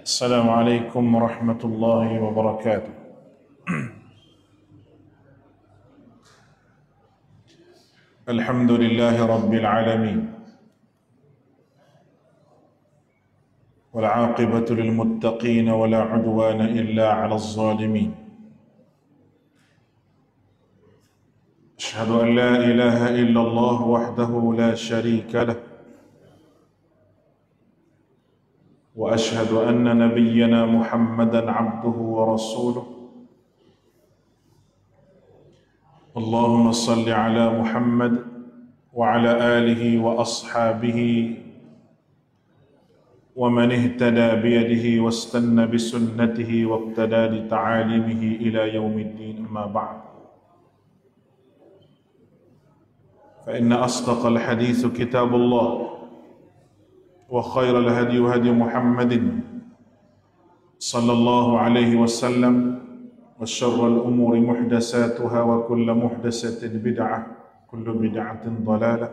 Assalamualaikum warahmatullahi wabarakatuh. Alhamdulillahi rabbil alamin. Wal 'aqibatu lil muttaqin wa la 'udwana illa 'alal zalimin. Ashhadu an la ilaha illallah wahdahu la sharika lah. وأشهد أن نبينا محمدا عبده ورسوله. اللهم صل على محمد وعلى آله وأصحابه ومن اهتدى بيده واستنى بسنته واقتدى بتعاليمه إلى يوم الدين. أما بعد، فإن أصدق الحديث كتاب الله، وخير الهدي هدي محمد صلى الله عليه وسلم، وشر الأمور محدثاتها، وكل محدثة بدعة، كل بدعة ضلالة.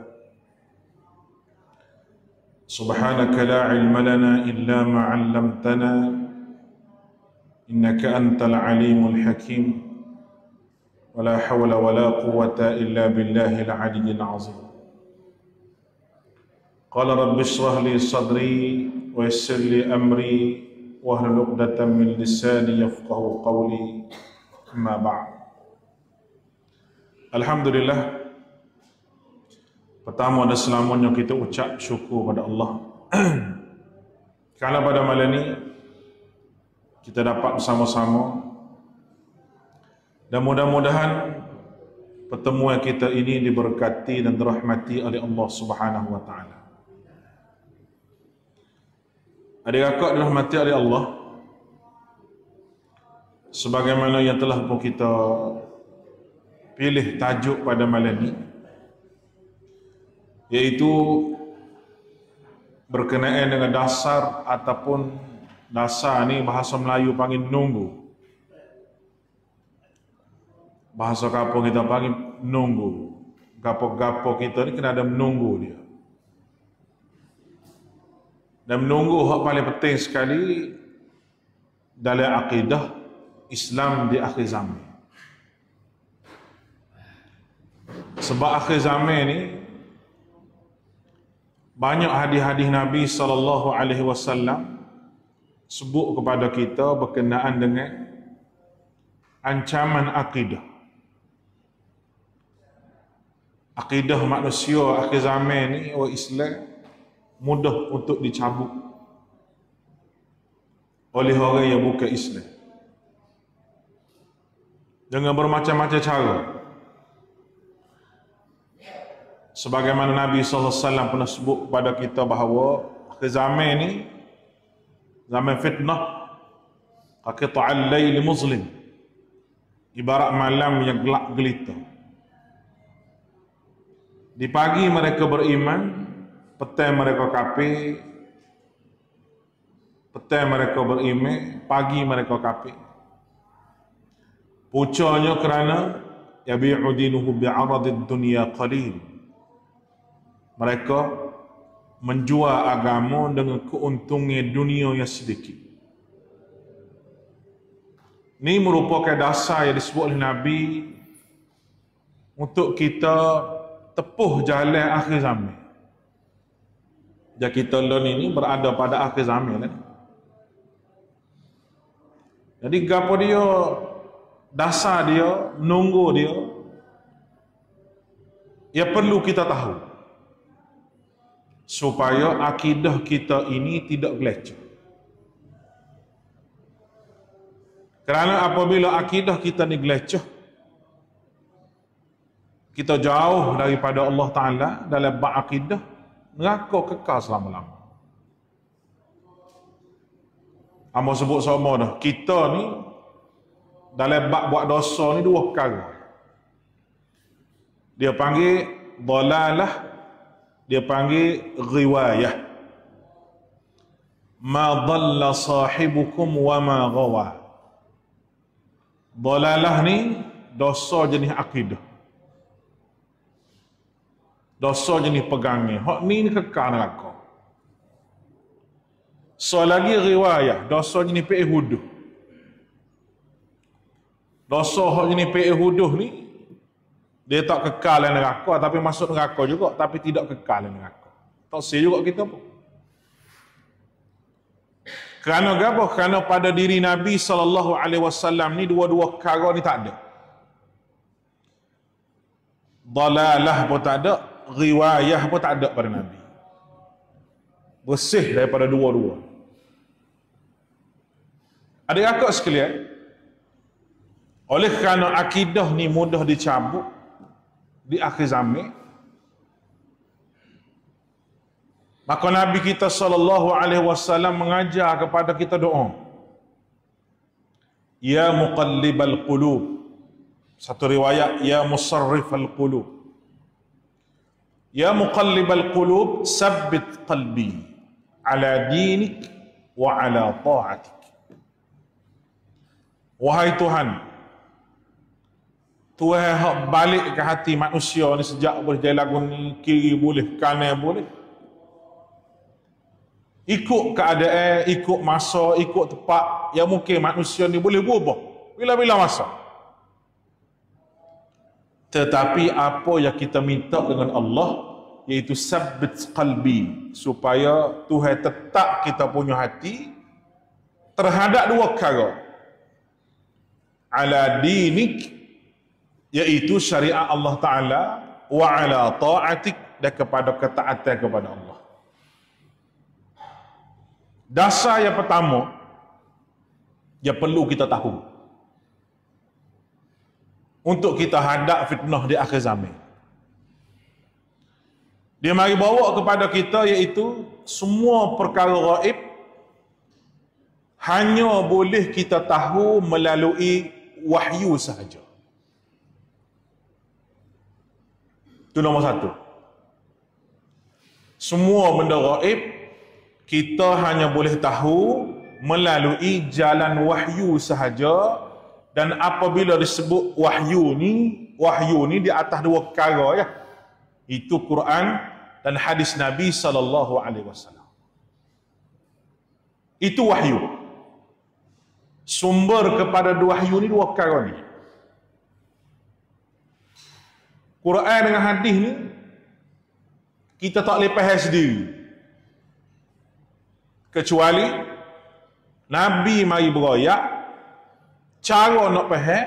سبحانك لا علم لنا إلا ما علمتنا إنك أنت العليم الحكيم، ولا حول ولا قوة إلا بالله العلي العظيم. قال رب اشرح لي صدري ويسر لي أمري واحلل عقدة من لساني يفقهوا قولي. أما بعد. Alhamdulillah, pertama dan selamanya kita ucap syukur pada Allah kerana pada malam ini kita dapat bersama-sama, dan mudah-mudahan pertemuan kita ini diberkati dan dirahmati oleh Allah Subhanahu wa taala. Adik-akak dirahmati oleh Allah, sebagaimana yang telah pun kita pilih tajuk pada malam ini, iaitu berkenaan dengan dasar, ataupun dasar ni bahasa Melayu panggil nunggu, bahasa kampung kita panggil nunggu. Gapo-gapo kita ni kena ada menunggu dia. Dan menunggu hak paling penting sekali dalam akidah Islam di akhir zaman. Sebab akhir zaman ni banyak hadis-hadis Nabi SAW sebut kepada kita berkenaan dengan ancaman akidah. Akidah manusia akhir zaman ni, orang Islam, mudah untuk dicabut oleh orang yang bukan Islam dengan bermacam-macam cara. Sebagaimana Nabi SAW pernah sebut kepada kita bahawa akhir zaman ni zaman fitnah, qita'al lail muslim, ibarat malam yang gelap gelita. Di pagi mereka beriman, petang mereka kafir, petang mereka beriman, pagi mereka kafir. Pucanya kerana yabi'u dinuhu bi'aradid dunya qalil. Mereka menjual agama dengan keuntungan dunia yang sedikit. Ini merupakan dasar yang disebut oleh Nabi untuk kita tepuh jalan akhir zaman. Dan kita ini berada pada akhir zaman kan? Jadi gapo dia, dasar dia, menunggu dia, ya perlu kita tahu supaya akidah kita ini tidak gelecek. Kerana apabila akidah kita ni gelecek, kita jauh daripada Allah Ta'ala dalam bab akidah, neraka kekal selama-lama. Amo sebut sama dah, kita ni dalam bab buat dosa ni dua perkara. Dia panggil dalalah, dia panggil riwayah. Ma dhalla sahibukum wa ma ghawa. Dalalah ni dosa jenis akidah. Dosa jenis pegangnya. Hak ni kekal neraka. So lagi riwayah, dosa jenis fi'il huduh. Dosa hak jenis fi'il huduh ni dia tak kekal dalam neraka, tapi masuk neraka juga, tapi tidak kekal dalam neraka. Tak sih juga kita pun. Kerana apa? Kerana pada diri Nabi SAW ni dua-dua perkara ni tak ada. Dalalah pun tak ada, riwayah pun tak ada pada Nabi. Bersih daripada dua-dua. Adik-akak sekalian, oleh kerana akidah ni mudah dicabut di akhir zaman, maka Nabi kita SAW mengajar kepada kita doa. Ya muqallibal qulub. Satu riwayat, ya musarrifal qulub. Ya muqallibal qulub, sabbit qalbi ala dinik wa ala ta'atik. Wahai Tuhan, Tuhan hak balik ke hati manusia ni sejak boleh jalan lagu ni, kiri boleh, kanan boleh. Ikut keadaan, ikut masa, ikut tempat yang mungkin manusia ni boleh berubah bila-bila masa. Tetapi apa yang kita minta dengan Allah, iaitu sabbit qalbi, supaya Tuhan tetap kita punya hati terhadap dua perkara. Ala dinik, iaitu syariat Allah Ta'ala, wa ala ta'atik, dan kepada ketaatan kepada Allah. Dasar yang pertama yang perlu kita tahu untuk kita hadap fitnah di akhir zaman, dia mari bawa kepada kita, iaitu semua perkara gaib hanya boleh kita tahu melalui wahyu sahaja. Itu nombor satu. Semua benda gaib kita hanya boleh tahu melalui jalan wahyu sahaja. Dan apabila disebut wahyu ni di atas dua perkara ya. Itu Quran dan hadis Nabi SAW. Itu wahyu. Sumber kepada wahyu ni dua perkara ni. Quran dengan hadis ni kita tak boleh faham sendiri. Kecuali Nabi mari beroyak, cara nak faham,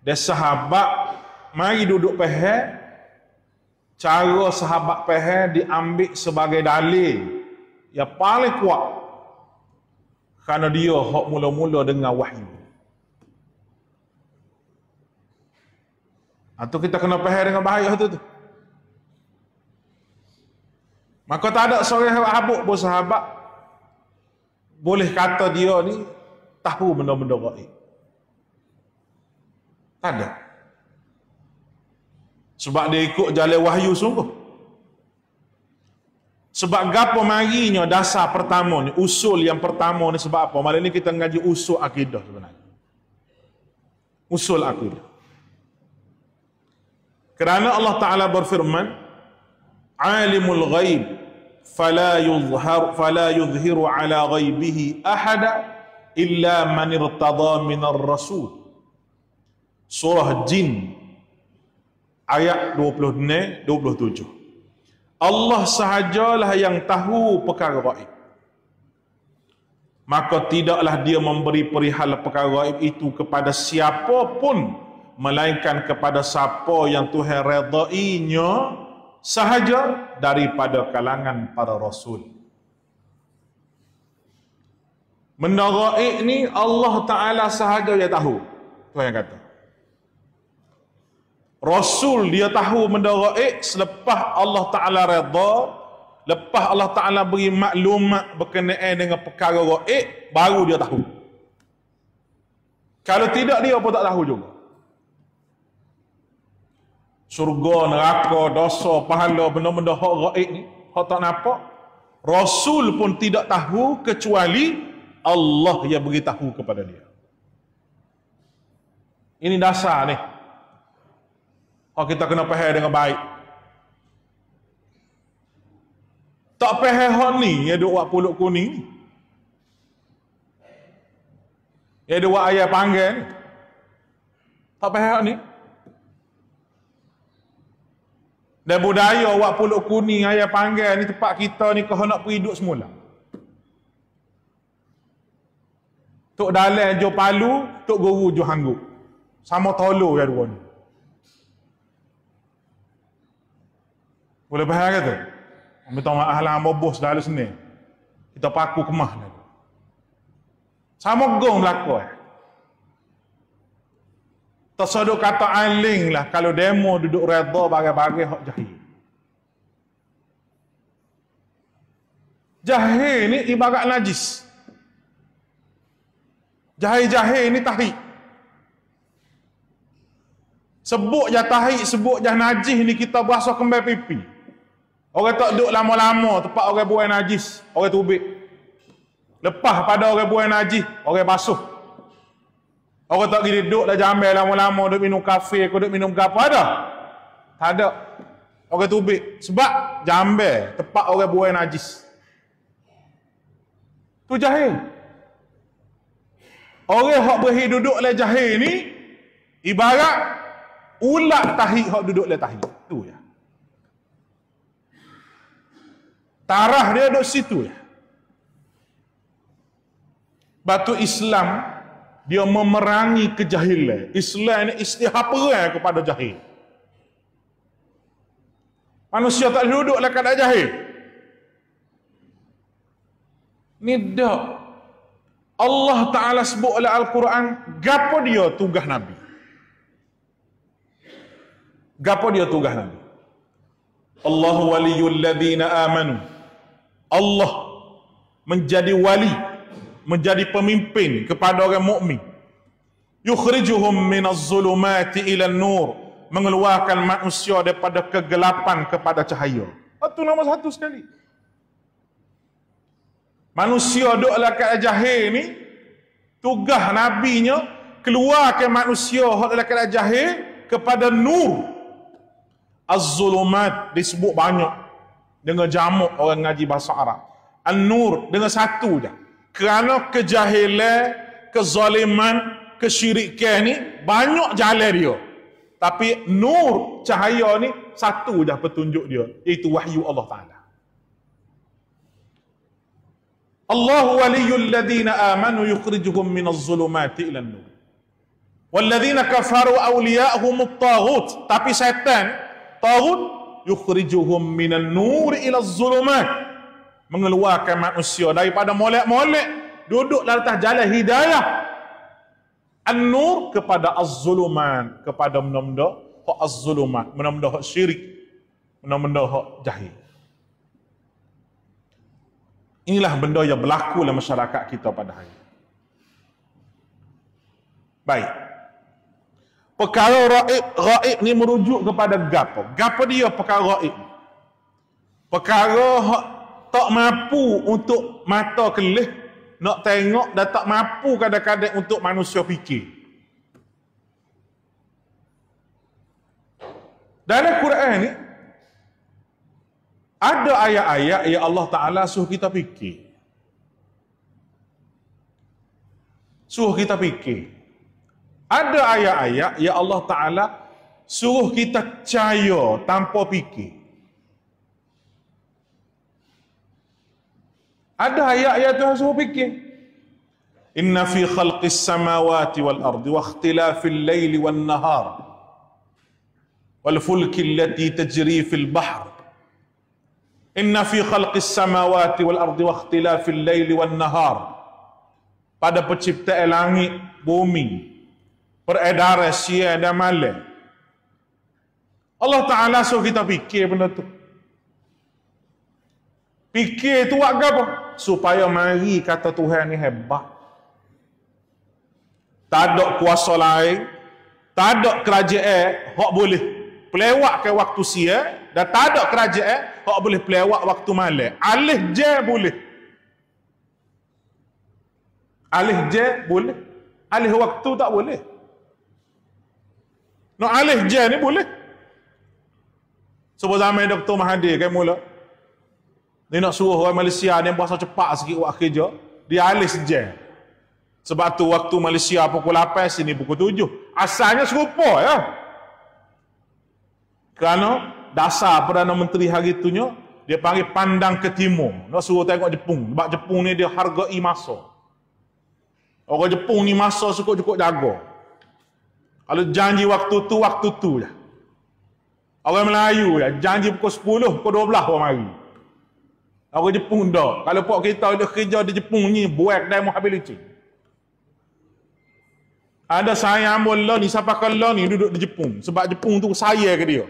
dan sahabat mari duduk faham, cara sahabat faham diambil sebagai dalil yang paling kuat. Kerana dia hak mula-mula dengan wahyu. Atau kita kena faham dengan bahaya tu. Maka tak ada seorang habuk bersahabat boleh kata dia ni tahu benda-benda gaib. Tak ada. Sebab dia ikut jalan wahyu sungguh. Sebab gapo marinya dasar pertama ni, usul yang pertama ni sebab apa? Malam ni kita ngaji usul akidah sebenarnya. Usul akidah. Kerana Allah Ta'ala berfirman, alimul ghaib fala yuzhiru ala ghaibihi ahada illa man irtada minar rasul. Surah Jin ayat 26-27. Allah sahajalah yang tahu perkara gaib. Maka tidaklah dia memberi perihal perkara gaib itu kepada siapa pun, melainkan kepada siapa yang Tuhan redainya sahaja daripada kalangan para rasul. Benda gaib ni Allah Ta'ala sahaja yang tahu. Tuhan yang kata. Rasul dia tahu benda gaib selepas Allah Ta'ala redha, lepas Allah Ta'ala beri maklumat berkenaan dengan perkara gaib, baru dia tahu. Kalau tidak, dia pun tak tahu juga. Surga, neraka, dosa, pahala, benda-benda hak gaib ni, hak tak nampak, Rasul pun tidak tahu kecuali Allah yang beritahu kepada dia. Ini dasar ni. Kalau kita kena faham dengan baik. Tak faham hak ni, yang duk buat pulut kuning ni. Yang duk buat ayat panggil ni. Tak faham hak ni. Dan budaya buat pulut kuning, ayat panggil ni tempat kita ni kau nak pergi duduk semula. Tok Dalan jo Palu, Tok Guru jo Hanggup. Sama tolo ya dua ni. Boleh faham kata? Minta maaf lah hamba bos dah halus ni. Kita paku kemah dah. Sama gong berlaku Tersaduk kata aling lah kalau demo duduk redha bagai-bagai hak jahil. Jahil ni ibarat najis. Jahil-jahil ni tahik. Sebut je tahik, sebut je najis ni kita berasa kembali pipi. Orang tak duduk lama-lama tempat orang buang najis, orang tubik. Lepas pada orang buang najis, orang basuh. Orang tak pergi duduk dah jambil lama-lama, duduk minum kafe, duduk minum apa ada? Tak ada. Orang tubik. Sebab jambil tempat orang buang najis. Tu jahil. Orang yang berhi duduk le jahil ni ibarat ulat tahik hak duduk le tahik. Tu ya. Tarah dia duduk situ ya. Batu Islam dia memerangi kejahilan. Islam ni istihaperan kepada jahil. Manusia tak duduk le keadaan jahil. Ni dak. Allah Ta'ala sebut oleh Al-Quran, gapo dia tugas Nabi? Gapo dia tugas Nabi? Allahu waliyul ladhina amanu. Allah menjadi wali, menjadi pemimpin kepada orang mukmin. Yukhrijuhum minaz zulumati ila nur, mengeluarkan manusia daripada kegelapan kepada cahaya. Itu nombor satu sekali. Manusia duduklah kat jahil ni, tugas nabinya keluarkan manusia duduklah kat jahil kepada nur. Az-zulumat disebut banyak dengan jamak orang ngaji bahasa Arab. An-nur dengan satu je. Kerana kejahilan, kezaliman, kesyirikan ni banyak jalan dia. Tapi nur cahaya ni satu je petunjuk dia, iaitu wahyu Allah Ta'ala. Allahu waliyul ladhina amanu yukhrijuhum minaz zulumati ila nur. Walladzina kafaru awliya'humut taghut. Tapi syaitan, taghut, yukhrijuhum minan nur ila zulumat. Mengeluarkan manusia daripada molek-molek duduk di atas jalan hidayah. An-nur kepada az-zulumat, kepada benda-benda hak az-zulumat, benda-benda hak syirik, benda-benda hak jahil. Inilah benda yang berlaku dalam masyarakat kita pada hari ini. Baik. Perkara gaib ni merujuk kepada gapo? Gapo dia perkara gaib? Perkara hak tak mampu untuk mata kelih nak tengok dan tak mampu kadang-kadang untuk manusia fikir. Dalam Quran ni ada ayat-ayat yang Allah Ta'ala suruh kita fikir. Suruh kita fikir. Ada ayat-ayat yang Allah Ta'ala suruh kita percaya tanpa fikir. Ada ayat-ayat Tuhan suruh fikir. Inna fi khalqis samawati wal ardi wa ikhtilafil laili wan nahar wal fulki allati tajri fil bahr. Inna fi khalqis samawati wal ardi wa ikhtilafil laili wan nahar. Pada penciptaan langit, bumi, peredaran siang dan malam. Allah Ta'ala suruh kita fikir benda tu. Fikir tu buat apa? Supaya mari kata Tuhan ni hebat. Tak ada kuasa lain, tak ada kerajaan hak boleh pelewatkan waktu siang, dan tak ada kerajaan hak boleh pelewat waktu malam. Alih je boleh. Alih je boleh. Alih waktu tak boleh. Nak alih je ni boleh. Sebab zaman Dr. Mahathir kan mula. Dia nak suruh orang Malaysia ni berasa cepat sikit buat kerja, dia alih je. Sebab tu waktu Malaysia pukul 8, sini pukul 7. Asalnya serupa ya. Kerana dasar Perdana Menteri hari itunya, dia panggil pandang ke timur. Nak suruh tengok Jepun. Sebab Jepun ni dia hargai masa. Orang Jepun ni masa cukup-cukup jaga. Kalau janji waktu tu je. Orang Melayu je, janji pukul 10, pukul 12 orang mari. Orang Jepun dah. Kalau pok kita dia kerja di Jepun ni, buat kedai habis licin. Ada saya ambul lah ni, siapa kalau ni duduk di Jepun. Sebab Jepun tu saya ke dia.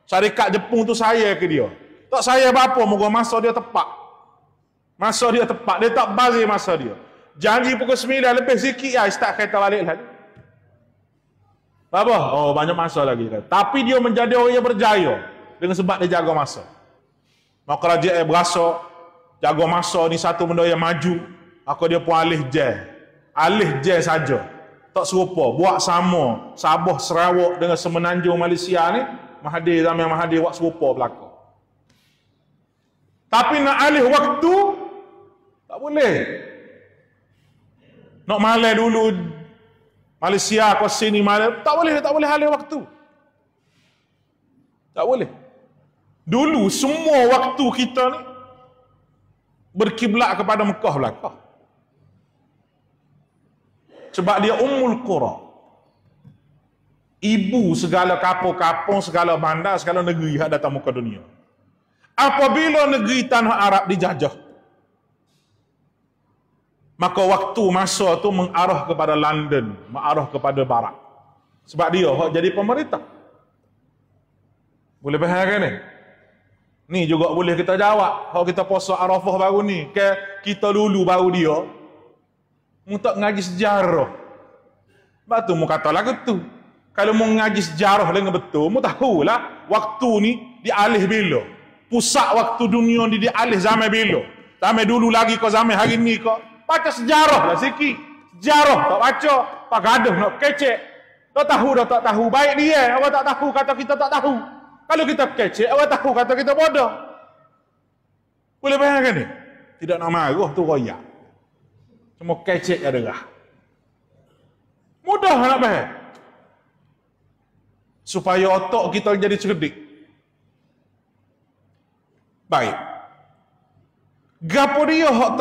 Syarikat Jepun tu saya ke dia. Tak saya apa-apa, moga masa dia tepat. Masa dia tepat, dia tak bazir masa dia. Janji pukul 9 lebih sikit ya, start kereta balik lagi. Apa? Oh, banyak masa lagi. Tapi dia menjadi orang yang berjaya dengan sebab dia jaga masa. Maka kerajaan berasa jaga masa ni satu benda yang maju, maka dia pun alih je saja. Tak serupa, buat sama Sabah, Sarawak dengan Semenanjung Malaysia ni, zaman Mahathir buat serupa belaka. Tapi nak alih waktu tak boleh. Nak malam dulu Malaysia ke sini malam, tak boleh alih waktu. Tak boleh. Dulu semua waktu kita ni berkiblat kepada Mekah belaka. Sebab dia Ummul Qura. Ibu segala kapung-kapung, segala bandar, segala negeri yang datang muka dunia. Apabila negeri tanah Arab dijajah, maka waktu masa tu mengarah kepada London, mengarah kepada barat. Sebab dia jadi pemerintah. Boleh faham kan ni? Ni juga boleh kita jawab. Kalau kita puasa Arafah baru ni, ke kita dulu baru dia, mu tak ngaji sejarah. Sebab tu mu kata lagu tu. Kalau mu ngaji sejarah dengan betul, mu tahulah waktu ni dialih bila. Pusat waktu dunia ni dialih zaman bila. Zaman dulu lagi ke zaman hari ni ke. Baca sejarah lah sikit. Sejarah tak baca, pak gaduh nak kecek. Tak tahu dah tak tahu. Baik dia, awak tak tahu kata kita tak tahu. Kalau kita kecek, awak tahu kata kita bodoh. Boleh bayangkan ni? Tidak nak marah tu royak. Cuma kecek ada lah. Mudah nak faham. Supaya otak kita jadi cerdik. Baik. Gapo dia hak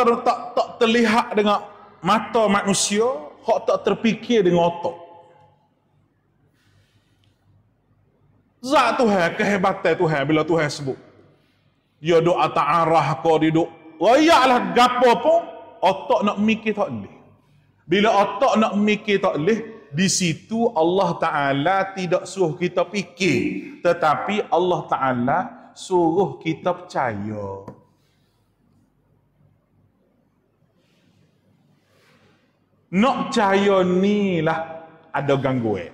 tak terlihat dengan mata manusia, hak tak terfikir dengan otak. Zat Tuhan, kehebatan Tuhan bila Tuhan sebut. Dia doa ta'arah kau dia duk. Rayaklah gapo pun otak nak mikir tak boleh. Bila otak nak mikir tak boleh, di situ Allah Ta'ala tidak suruh kita fikir, tetapi Allah Ta'ala suruh kita percaya. Nak percaya ni lah ada gangguan.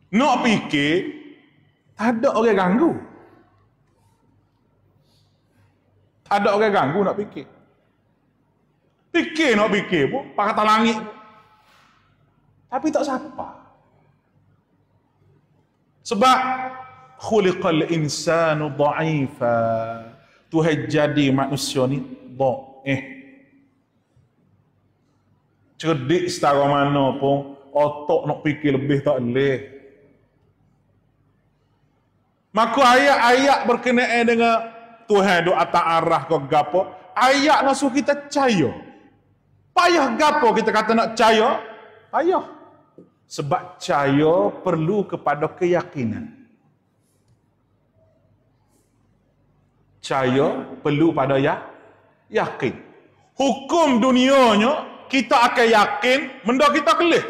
Nak fikir, tak ada orang ganggu. Tak ada orang ganggu nak fikir. Fikir nak fikir pun, pakatan langit pun. Tapi tak siapa. Sebab khuliqal insanu dha'ifa. Tuhan jadi manusia ni dhaif. Cerdik setara mana pun, otak nak fikir lebih tak boleh. Maka ayat-ayat berkenaan dengan Tuhan duk atas arah ke gapo, ayat nak suruh kita percaya. Payah gapo kita kata nak percaya? Payah. Sebab percaya perlu kepada keyakinan. Percaya perlu pada yakin. Hukum dunianya kita akan yakin benda kita kelih.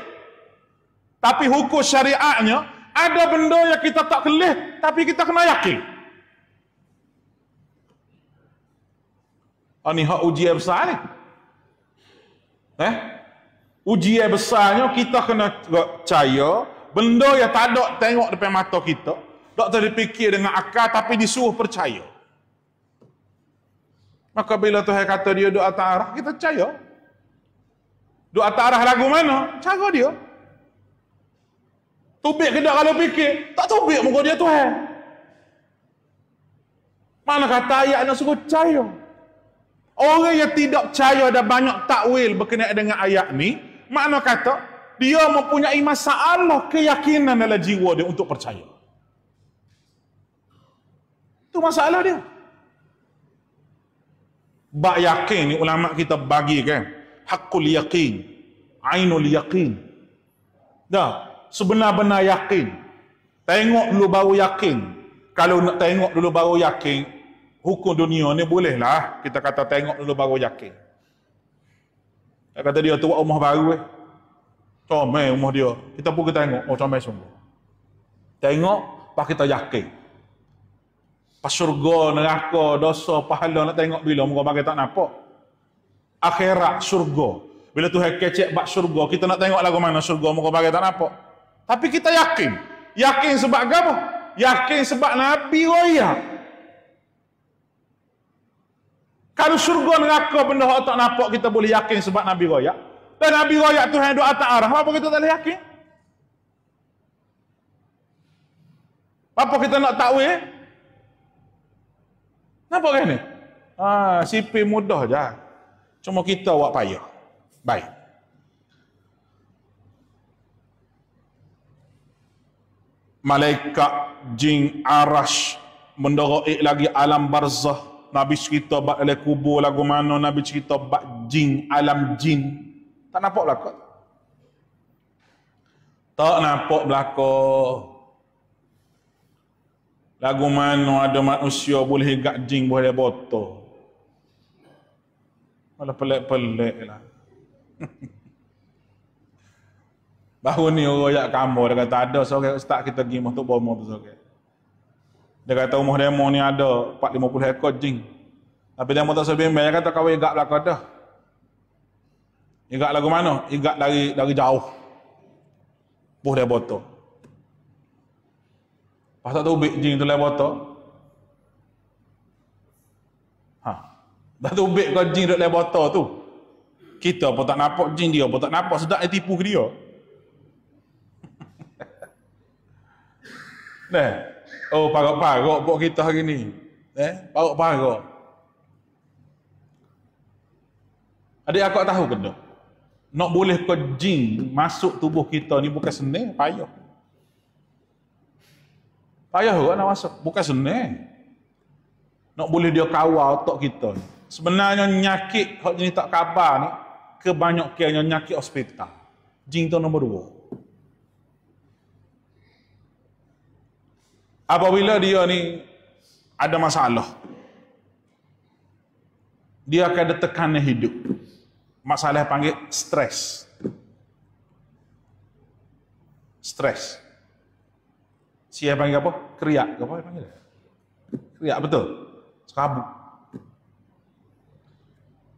Tapi hukum syariatnya ada benda yang kita tak kelih tapi kita kena yakin. Ini hak ujian besar ni. Ujian besarnya kita kena percaya benda yang tak ada tengok depan mata kita, tak terfikir dengan akal tapi disuruh percaya. Maka bila Tuhan kata dia duk atas arah, kita percaya. Duk atas arah lagu mana? Cara dia. Tubik ke tak kalau fikir? Tak tubik muka dia Tuhan. Mana kata ayat nak suruh percaya? Orang yang tidak percaya ada banyak takwil berkenaan dengan ayat ni, makna kata dia mempunyai masalah keyakinan dalam jiwa dia untuk percaya. Itu masalah dia. Bak yakin ni ulama kita bagi kan, hakul yakin, ainul yakin. Dah, sebenar-benar yakin. Tengok dulu baru yakin. Kalau nak tengok dulu baru yakin, hukum dunia ni bolehlah kita kata tengok dulu baru yakin. Dia kata dia tu buat rumah baru comel rumah dia. Kita pun kita tengok, oh comel sungguh. Tengok, pas kita yakin. Pas syurga, neraka, dosa, pahala nak tengok bila muka bagi tak nampak. Akhirat syurga. Bila Tuhan kecek bak syurga, kita nak tengok lagu mana syurga muka bagi tak nampak. Tapi kita yakin. Yakin sebab apa? Yakin sebab Nabi royak. Kalau syurga neraka benda yang tak nampak kita boleh yakin sebab Nabi royak. Dan Nabi royak Tuhan duk atas arah, apa kita tak boleh yakin? Apa kita nak takwil? Nampak kan ni? Sipir mudah je. Cuma kita buat payah. Baik. Malaikat, jin, arash, menderai lagi alam barzah. Nabi cerita bak dalam kubur lagu mana, Nabi cerita bak jin, alam jin. Tak nampak belakang? Tak nampak belakang. Lagu mana ada manusia boleh gak jin boleh botol. Malah pelik-pelik lah. Baru ni orang yak kamu, dia kata ada seorang ustaz kita pergi untuk bomo tu seorang. Dia kata rumah demo ni ada 450 ekor jin. Tapi demo tak sebimbang, dia kata kau igak belakang dah. Igak lagu mana? Igak dari jauh. Boleh botol. Pas tak tahu jin tu lai botol. Dah tu ubik kau jin duk lai botol tu. Kita pun tak nampak jin dia, pun tak nampak sedap dia tipu ke dia. Nah. Oh, parok-parok buat kita hari ni. Parok-parok. Adik akak tahu ke tak? Nak boleh kau jin masuk tubuh kita ni bukan senang, payah. Payah juga nak masuk. Bukan senang. Nak boleh dia kawal otak kita. Sebenarnya nyakit hak jenis tak khabar ni, kebanyakannya nyakit hospital. Jin tu nombor 2. Apabila dia ni ada masalah, dia akan ada tekanan hidup. Masalah panggil stres. Stres. Siapa panggil apa? Keriak ke apa dia panggil? Keriak betul. Serabut.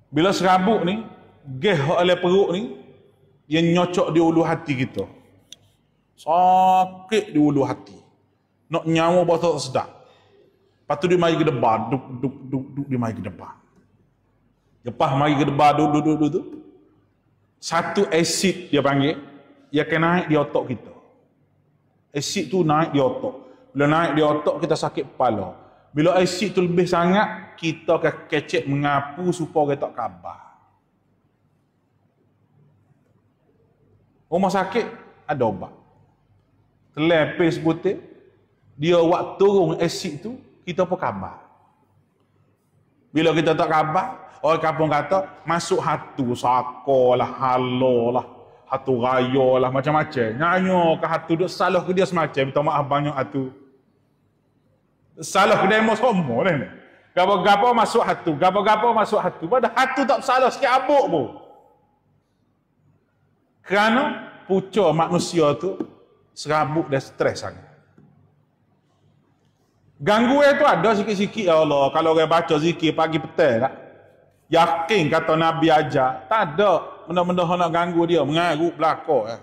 Bila serabut ni, gas oleh perut ni, yang nyocok di ulu hati kita. Sakit di ulu hati. Nak nyawa botol sedap. Lepas tu dia mari ke depan, duk dia mari ke depan. Lepas mari ke depan, duk. Satu asid dia panggil, dia akan naik di otak kita. Asid tu naik di otak. Bila naik di otak, kita sakit kepala. Bila asid tu lebih sangat, kita akan kecek mengapu supaya kita tak khabar. Rumah sakit, ada obat. Telepis putih, dia buat turun asid tu, kita pun khabar. Bila kita tak khabar, orang kampung kata, masuk hatu, sako lah, halo lah, hatu raya lah, macam-macam. Nyanyo ke hatu, duk salah ke dia semacam, minta maaf banyak hatu. Salah ke demo semua lah ni. Gapa-gapa masuk hatu, gapa-gapa masuk hatu. Padahal hatu tak salah sikit abuk pun. Kerana pucuk manusia tu serabut dan stres sangat. Gangguan tu ada sikit-sikit ya Allah. Kalau orang baca zikir pagi petang tak? Yakin kata Nabi ajar, tak ada benda-benda nak ganggu dia, mengarut belakang.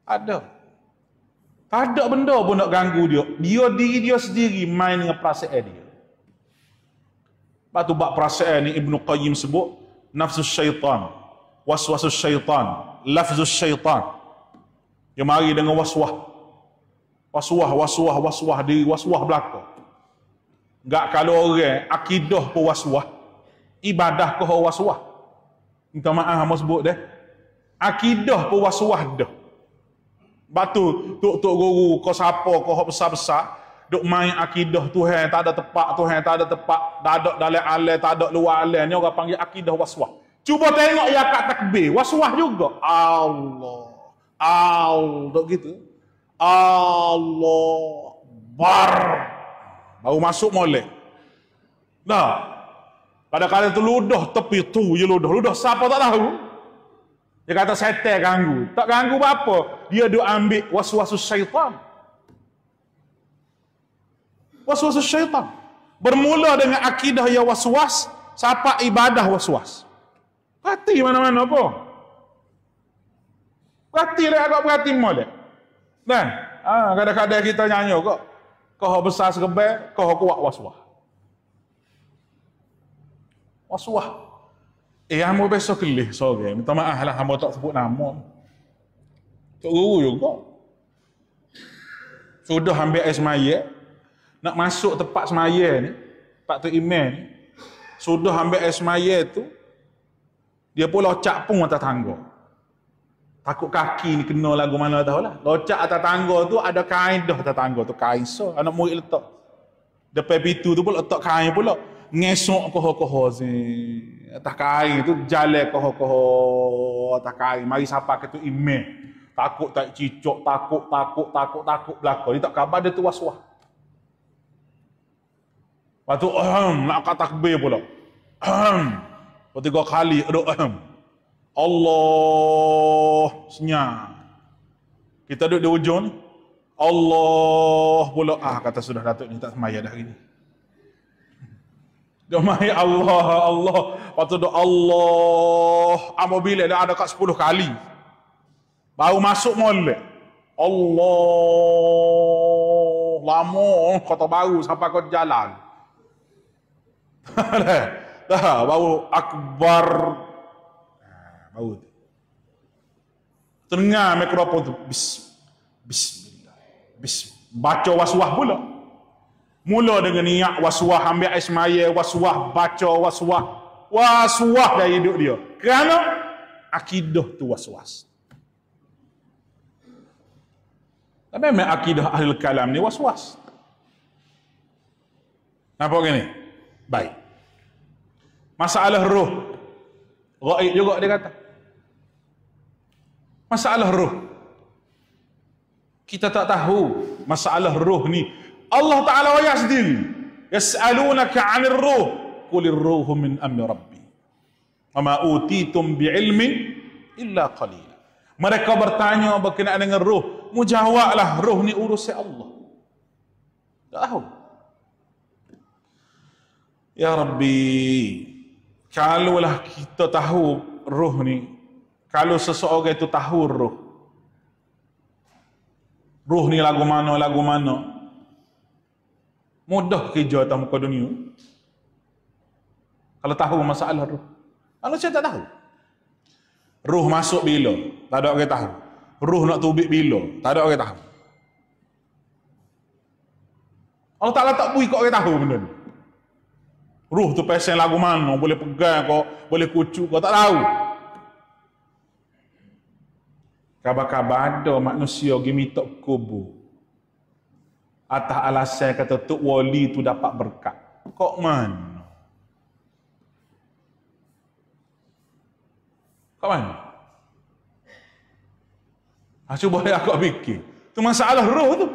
Ada. Tak ada benda pun nak ganggu dia. Dia diri dia sendiri main dengan perasaan dia. Lepas tu bab perasaan ni Ibnu Qayyim sebut nafsus syaitan, waswasus syaitan, lafzus syaitan. Dia mari dengan waswah. Waswah diri, waswah belakang. Enggak kalau orang akidah pun waswah, ibadah pun waswah. Minta maaf hamba sebut dah. Akidah pun waswah dah. Batu tok guru kau siapa kau besar-besar duk main akidah Tuhan tak ada tepat, Tuhan tak ada tepat, tak ada dalam alam, tak ada luar alam. Ni orang panggil akidah waswah. Cuba tengok ya kat takbir, waswah juga. Allah gitu. Allah bar baru masuk molek. Nah, kadang-kadang tu ludah tepi tu je ludah siapa tak tahu. Dia kata setan ganggu. Tak ganggu apa? Dia duk ambil waswasus syaitan. Waswasus syaitan bermula dengan akidah yang waswas, siapa ibadah waswas. Perhati mana-mana apa. Perhati lah agak perhati molek. Kan? Kadang-kadang kita nyanyi kok. Kau besar sekebai, kau kuat waswah. Waswah. Hamba besok kelih sore. Minta maaf lah hamba tak sebut nama. Tok guru juga. Sudah ambil air semaya. Nak masuk tempat semaya ni, tempat tu imam ni. Sudah ambil air semaya tu, dia pun locak pun atas tangga. Takut kaki ni kena lagu mana tahu lah. Locak atas tangga tu ada kain dah atas tangga tu. Kain so. Anak murid letak. Depan pintu tu pun letak kain pula. Ngesok koho-koho si. Atas kain tu jalan koho-koho atas kain. Mari siapa ke tu imam. Takut tak cicok. Takut belakang. Dia tak khabar dia tu waswah. Lepas tu nak kat takbir pula. Lepas 3 kali ada Allah senyap. Kita duduk di ujung ni. Allah pula. Kata sudah Datuk ni tak semaya dah hari ni. Dia main Allah. Lepas tu Allah. Apabila dia ada kat 10 kali. Baru masuk molek. Allah. Lama kata baru sampai kau jalan. Dah baru akbar. Baru tu. Tengah mikrofon tu. Bismillah. Baca waswah pula. Mula dengan niat waswah, ambil air semaya, waswah, baca waswah. Waswah dari hidup dia. Kerana akidah tu waswas. Tapi memang akidah ahli kalam ni waswas. Nampak gini? Baik. Masalah roh. Ghaib juga dia kata. Masalah roh. Kita tak tahu masalah roh ni. Allah Ta'ala wayah sendiri. Yas'alunaka 'anir ruh. Qulir ruhu min amri rabbi. Wa ma utitum bi'ilmin illa qalila. Mereka bertanya berkenaan dengan roh. Mujawablah roh ni urusan Allah. Tak tahu. Ya Rabbi, kalaulah kita tahu roh ni, kalau seseorang itu tahu roh ni lagu mana, mudah kerja atas muka dunia. Kalau tahu masalah roh. Kalau saya tak tahu. Roh masuk bila? Tak ada orang tahu. Roh nak tubik bila? Tak ada orang tahu. Allah Ta'ala tak bui kau orang tahu benda ni. Roh tu pasal lagu mana, boleh pegang kau, boleh kucuk kau, tak tahu. Kabar-kabar ada manusia pergi minta kubur. Atas alasan kata Tok Wali tu dapat berkat. Kok mana? Kat mana? Cuba aku fikir. Itu masalah roh tu.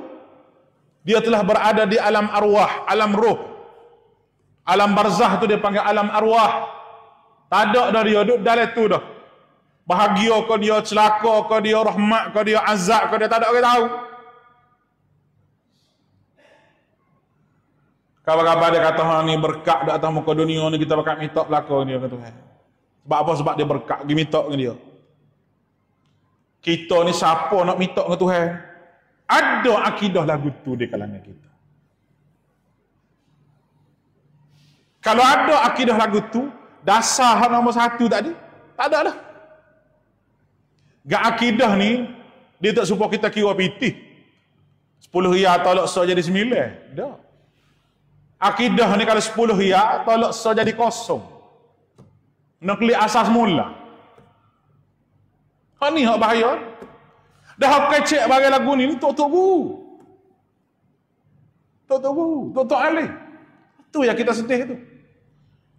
Dia telah berada di alam arwah, alam roh. Alam barzah tu dia panggil alam arwah. Tak ada dah dia duduk dalam tu dah. Bahagia ke dia, celaka ke dia, rahmat ke dia, azab ke dia, tak ada orang tahu. Kabar-kabar dia kata, ni berkat di atas muka dunia ni, kita bakal minta belakang dia, kata Tuhan. Sebab apa? Sebab dia berkat, pergi minta dengan dia. Kita ni siapa nak minta dengan Tuhan? Ada akidah lagu tu di kalangan kita. Kalau ada akidah lagu tu, dasar nombor satu tadi, tak ada lah. Gak akidah ni, dia tak supaya kita kira pitih. 10 riyal tolak so jadi 9. Tak. Akidah ni kalau 10 riyal tolak so jadi kosong. Nak klik asas mula. Ni hak bahaya. Dah hak kecek bagi lagu ni tok-tok guru. Tok-tok guru, tok-tok alim. Tu yang kita sedih tu.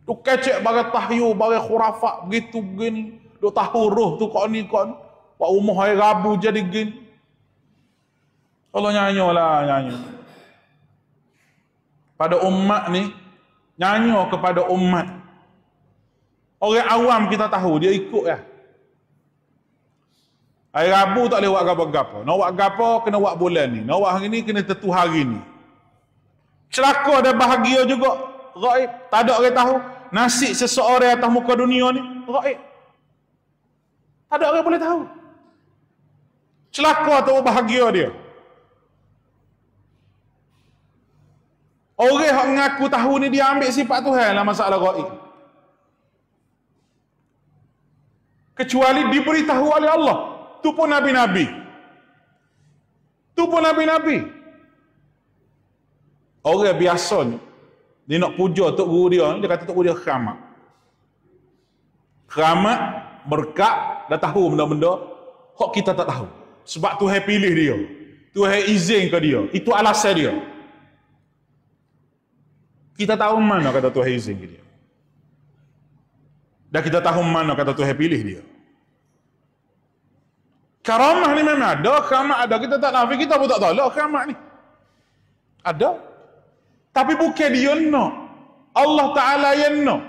Tu kecek bagi tahyu, bagi khurafat begitu begini. Duk tahu roh tu kok ni kok. Pak umur hari Rabu jadi gini. Kalau nyanyolah nyanyi. Pada umat ni, nyanyo kepada umat. Orang awam kita tahu, dia ikut ya. Hari Rabu tak boleh buat gapo-gapo. Nak buat gapo, kena buat bulan ni. Nak buat hari ni, kena tentu hari ni. Celaka dan bahagia juga. Gaib. Tak ada orang tahu. Nasib seseorang atas muka dunia ni, gaib. Tak ada orang boleh tahu. Celaka atau bahagia dia. Orang yang mengaku tahu ni dia ambil sifat Tuhan lah masalah gaib. Kecuali diberitahu oleh Allah. Tu pun Nabi-Nabi. Tu pun Nabi-Nabi. Orang biasa ni, dia nak puja Tok Guru dia, dia kata Tok Guru dia keramat. Keramat, berkat, dah tahu benda-benda, hak kita tak tahu. Sebab Tuhan pilih dia. Tuhan izin ke dia. Itu alasan dia. Kita tahu mana kata Tuhan izin ke dia. Dan kita tahu mana kata Tuhan pilih dia. Karamah ni memang ada, keramat ada. Kita tak nafik, kita pun tak tolak keramat ni. Ada. Tapi bukan dia nak. Allah Ta'ala yang nak.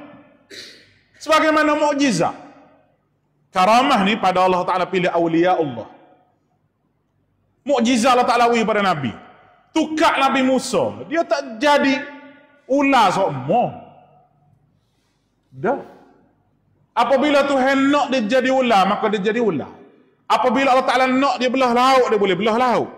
Sebagaimana mukjizat. Karamah ni pada Allah Ta'ala pilih awliya Allah. Mukjizat Allah Ta'ala beri pada Nabi. Tukar Nabi Musa. Dia tak jadi ular semua. Dah. Apabila Tuhan nak dia jadi ular, maka dia jadi ular. Apabila Allah Ta'ala nak dia belah laut, dia boleh belah laut.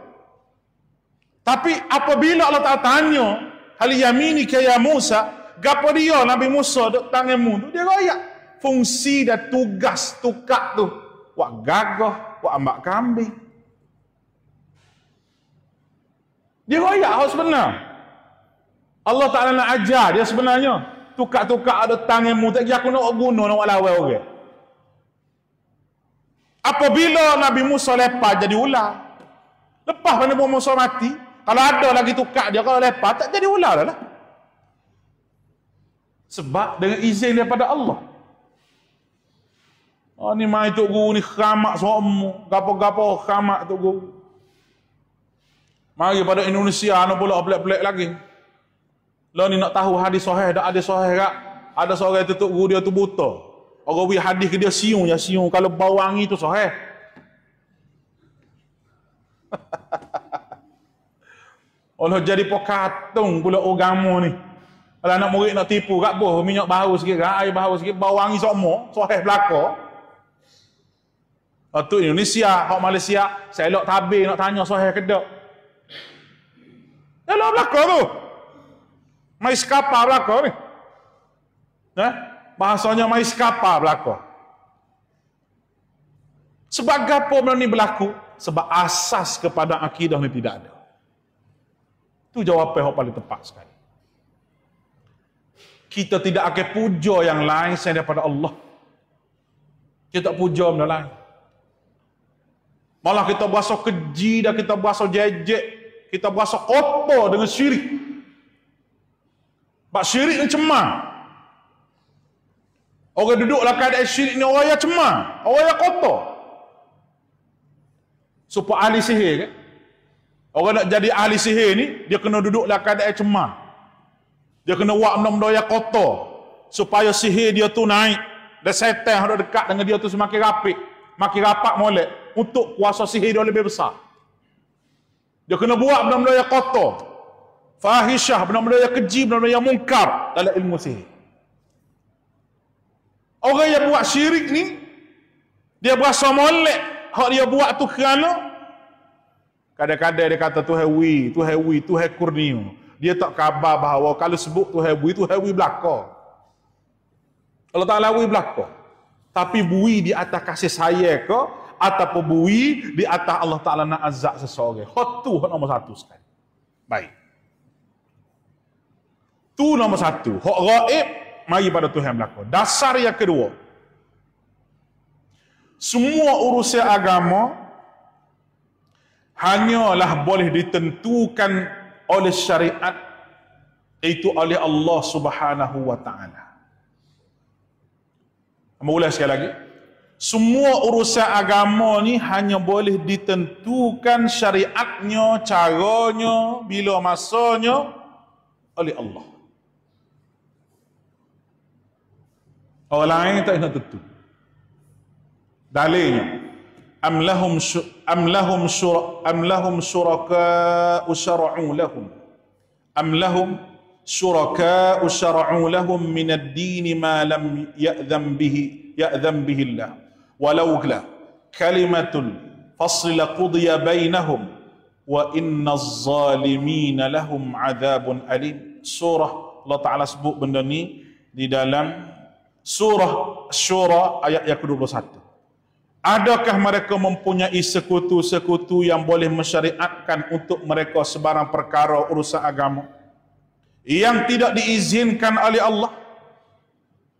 Tapi apabila Allah Ta'ala tanya, hal yaminika ya Musa, gapo dia Nabi Musa duk tanganmu tu, dia royak. Fungsi dan tugas tukar tu, buat gagah, buat ambak kambing. Dia royak hal sebenar. Allah Ta'ala nak ajar dia sebenarnya. Tukar-tukar ada tanganmu, tak kira aku nak guna, nak buat lawan orang. Apabila Nabi Musa lepas jadi ular. Lepas Nabi Musa mati, kalau ada lagi tukar dia, kalau lepas tak jadi ular lah. Sebab dengan izin daripada Allah. Oh ni mai Tok Guru ni keramat semua. Gapo-gapo keramat Tok Guru. Mari pada Indonesia ana pula pelik-pelik lagi. Lah ni nak tahu hadis sahih tak hadis sahih tak? Ada seorang tu Tok Guru dia tu buta. Orang beri hadis ke dia siung je siung. Kalau bau wangi tu sahih. Allah jadi pokatung pula agama ni. Kalau anak murid nak tipu kat boh minyak bau sikit kan, air bau sikit, bau wangi semua, sahih belaka. Tu Indonesia, hak Malaysia, saya elok tabir nak tanya sahih ke tak. Elok belaka tu. Mai skapa belaka ni. Bahasanya mai skapa belaka. Sebab gapo benda ni berlaku? Sebab asas kepada akidah ni tidak ada. Itu jawapan yang paling tepat sekali. Kita tidak akan puja yang lain selain daripada Allah. Kita tak puja benda lain. Malah kita berasa keji dan kita berasa jejek. Kita berasa kotor dengan syirik. Sebab syirik ni cemar. Orang duduklah keadaan syirik ni orang yang cemar, orang yang kotor. Supaya ahli sihir kan? Orang nak jadi ahli sihir ni, dia kena duduklah keadaan cemar. Dia kena buat benda-benda yang kotor supaya sihir dia tu naik. Dan syaitan yang dekat dengan dia tu semakin rapik, makin rapat molek untuk kuasa sihir dia lebih besar. Dia kena buat benda-benda yang kotor, fahishah, benda-benda yang keji, benda-benda yang mungkar dalam ilmu sihir. Orang yang buat syirik ni, dia berasa molek hak dia buat tu kerana kadang-kadang dia kata Tuhan wi, Tuhan kurnia. Dia tak khabar bahawa kalau sebut Tuhan wi belaka. Allah Ta'ala wi belaka. Tapi bui di atas kasih sayang ke, ataupun bui di atas Allah Ta'ala nak azab seseorang. Hak tu hak nombor satu sekali. Baik. Tu nombor satu. Hak gaib, mari pada Tuhan belaka. Dasar yang kedua. Semua urusan agama hanyalah boleh ditentukan oleh syariat, iaitu oleh Allah Subhanahu wa Ta'ala. Ulang sekali lagi. Semua urusan agama ni hanya boleh ditentukan syariatnya, caranya, bila masanya oleh Allah. Orang lain tak nak tentu. Dalilnya, am lahum syuraka syara'u lahum min ad-din ma lam ya'dham bihi Allah walau kalimatun fasla qudiya bainahum wa inna az-zalimina lahum 'adzabun alim. Surah Allah Ta'ala sebut benda ni di dalam surah Syura ayat yang ke-21. Adakah mereka mempunyai sekutu-sekutu yang boleh mensyariatkan untuk mereka sebarang perkara urusan agama yang tidak diizinkan oleh Allah?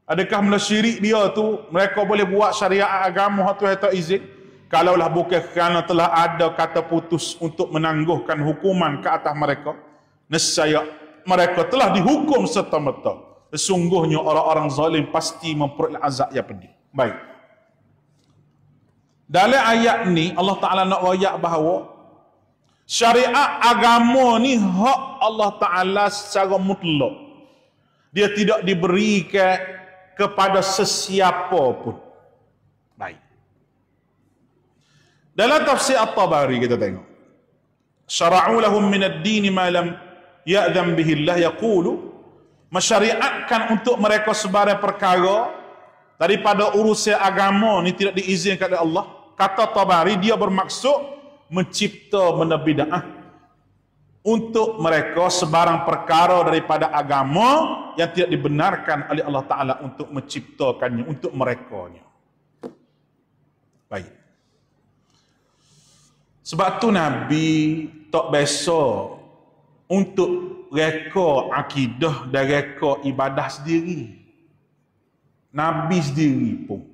Adakah benda syirik dia tu mereka boleh buat syariat agama yang Tuhan tak izin? Kalaulah bukan kerana telah ada kata putus untuk menangguhkan hukuman ke atas mereka, nescaya mereka telah dihukum serta-merta. Sesungguhnya orang-orang zalim pasti memperoleh azab yang pedih. Baik. Dalam ayat ni Allah Ta'ala nak royak bahawa syariat agama ni hak Allah Ta'ala secara mutlak. Dia tidak diberikan kepada sesiapa pun. Baik. Dalam tafsir At-Tabari kita tengok. Syara'u lahum min ad-din ma lam ya'dham bihi Allah yaqulu, mensyariatkan untuk mereka sebarang perkara daripada urusan agama ni tidak diizinkan oleh Allah. Kata Tabari, dia bermaksud mencipta benda bid'ah untuk mereka sebarang perkara daripada agama yang tidak dibenarkan oleh Allah Ta'ala untuk menciptakannya untuk merekanya. Baik. Sebab tu Nabi tak biasa untuk reka akidah dan reka ibadah sendiri. Nabi sendiri pun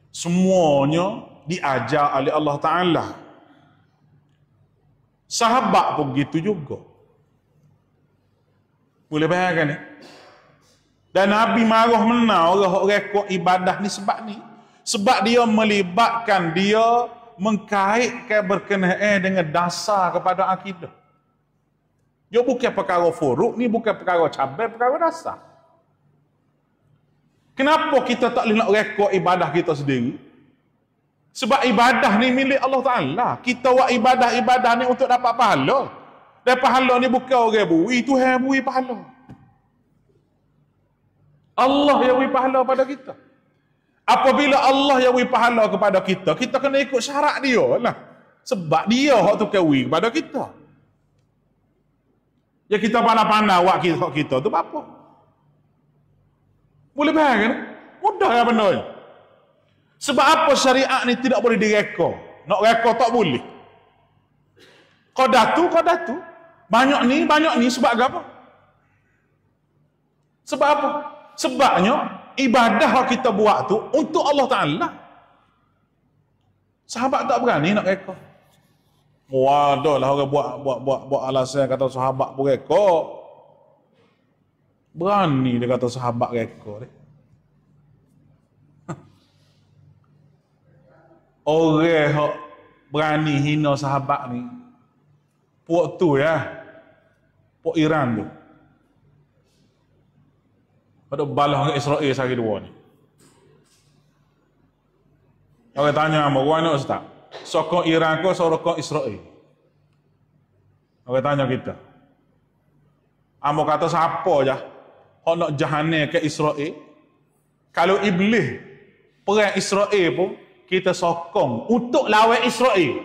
semuanya diajar oleh Allah Ta'ala. Sahabat pun begitu juga. Boleh bayangkan ni? Dan Nabi marah menang orang reka ibadah ni sebab ni. Sebab dia melibatkan, dia mengkaitkan berkenaan dengan dasar kepada akidah. Dia bukan perkara furuk ni, bukan perkara cabai, perkara dasar. Kenapa kita tak boleh nak reka ibadah kita sendiri? Sebab ibadah ni milik Allah Ta'ala. Kita buat ibadah ni untuk dapat pahala. Dan pahala ni bukan orang bui, Tuhan bui pahala. Allah yang bui pahala pada kita. Apabila Allah yang bui pahala kepada kita, kita kena ikut syarat dia lah. Sebab dia yang tu bui kepada kita. Ya kita pandai-pandai buat kita tu apa? Boleh bayangkan? Mudah ya benda ni. Sebab apa syariat ni tidak boleh direka? Nak reka tak boleh. Qadatu. Banyak ni sebab apa? Sebab apa? Sebabnya ibadah yang kita buat tu untuk Allah Ta'ala. Sahabat tak berani nak reka. Wadah lah orang buat alasan kata sahabat pun reka. Berani dia kata sahabat reka dia. Orang hok berani hina sahabat ni, puak tu ya, puak Iran tu. Pada balah dengan Israel sehari dua ni. Orang tanya, mana Ustaz? Sokong Iran ke sokong Israel? Orang tanya kita. Amo kata siapa je? Hok nak jahanam ke Israel? Kalau iblis perang Israel pun, kita sokong untuk lawan Israel.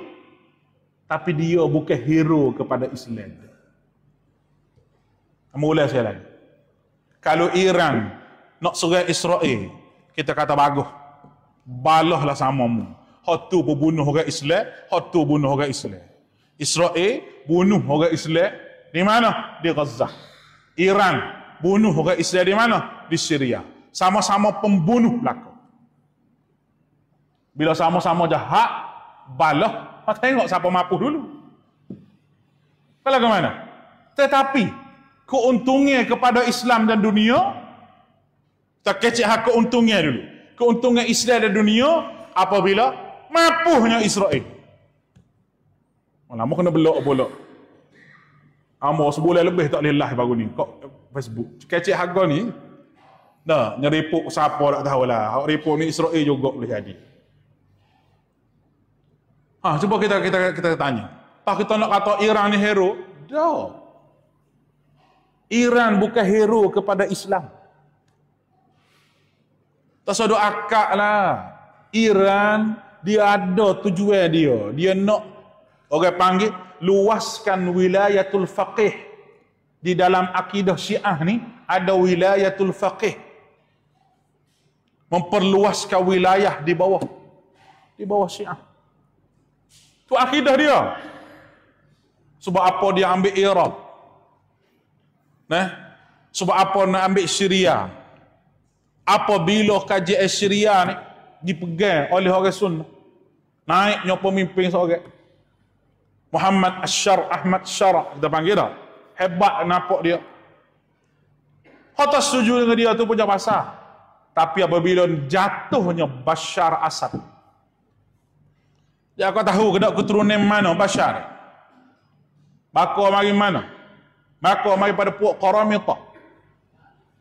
Tapi dia bukan hero kepada Islam. Kamu ulang saya lagi. Kalau Iran nak serang Israel, kita kata bagus. Balahlah sama mu. Hak tu pun bunuh orang Islam, hak tu bunuh orang Islam. Israel bunuh orang Islam di mana? Di Gaza. Iran bunuh orang Islam di mana? Di Syria. Sama-sama pembunuh belaka. Bila sama-sama jahat, balah, tengok siapa mampu dulu. Kalau ke mana? Tetapi keuntungnya kepada Islam dan dunia, tak kecek hak keuntungnya dulu. Keuntungan Islam dan dunia apabila mampunya Israel. Lama kena belok-belok. Amor sebulan lebih tak boleh live baru ni. Kok Facebook. Kecek harga ni. Dah, nyeripuk siapa tak tahulah. Hak ripuk ni Israel juga boleh jadi. Cuba kita tanya. Tak kita nak kata Iran ni hero? Dah. Iran bukan hero kepada Islam. Tak sadar akak lah. Iran, dia ada tujuan dia. Dia nak, orang panggil, luaskan wilayatul faqih. Di dalam akidah Syiah ni, ada wilayatul faqih. Memperluaskan wilayah di bawah Syiah. Itu akidah dia. Sebab apa dia ambil Iraq? Sebab apa nak ambil Syria? Apabila kajian Syria ni dipegang oleh orang Sunnah, naiknya pemimpin seorang Muhammad Ahmad Syara, kita panggil dah. Hebat nampak dia. Kata setuju dengan dia tu punya pasal. Tapi apabila jatuhnya Bashar Assad, dia kau tahu kedak keturunan mana Bashar? Maka mari mana? Maka mari pada puak Qaramitah.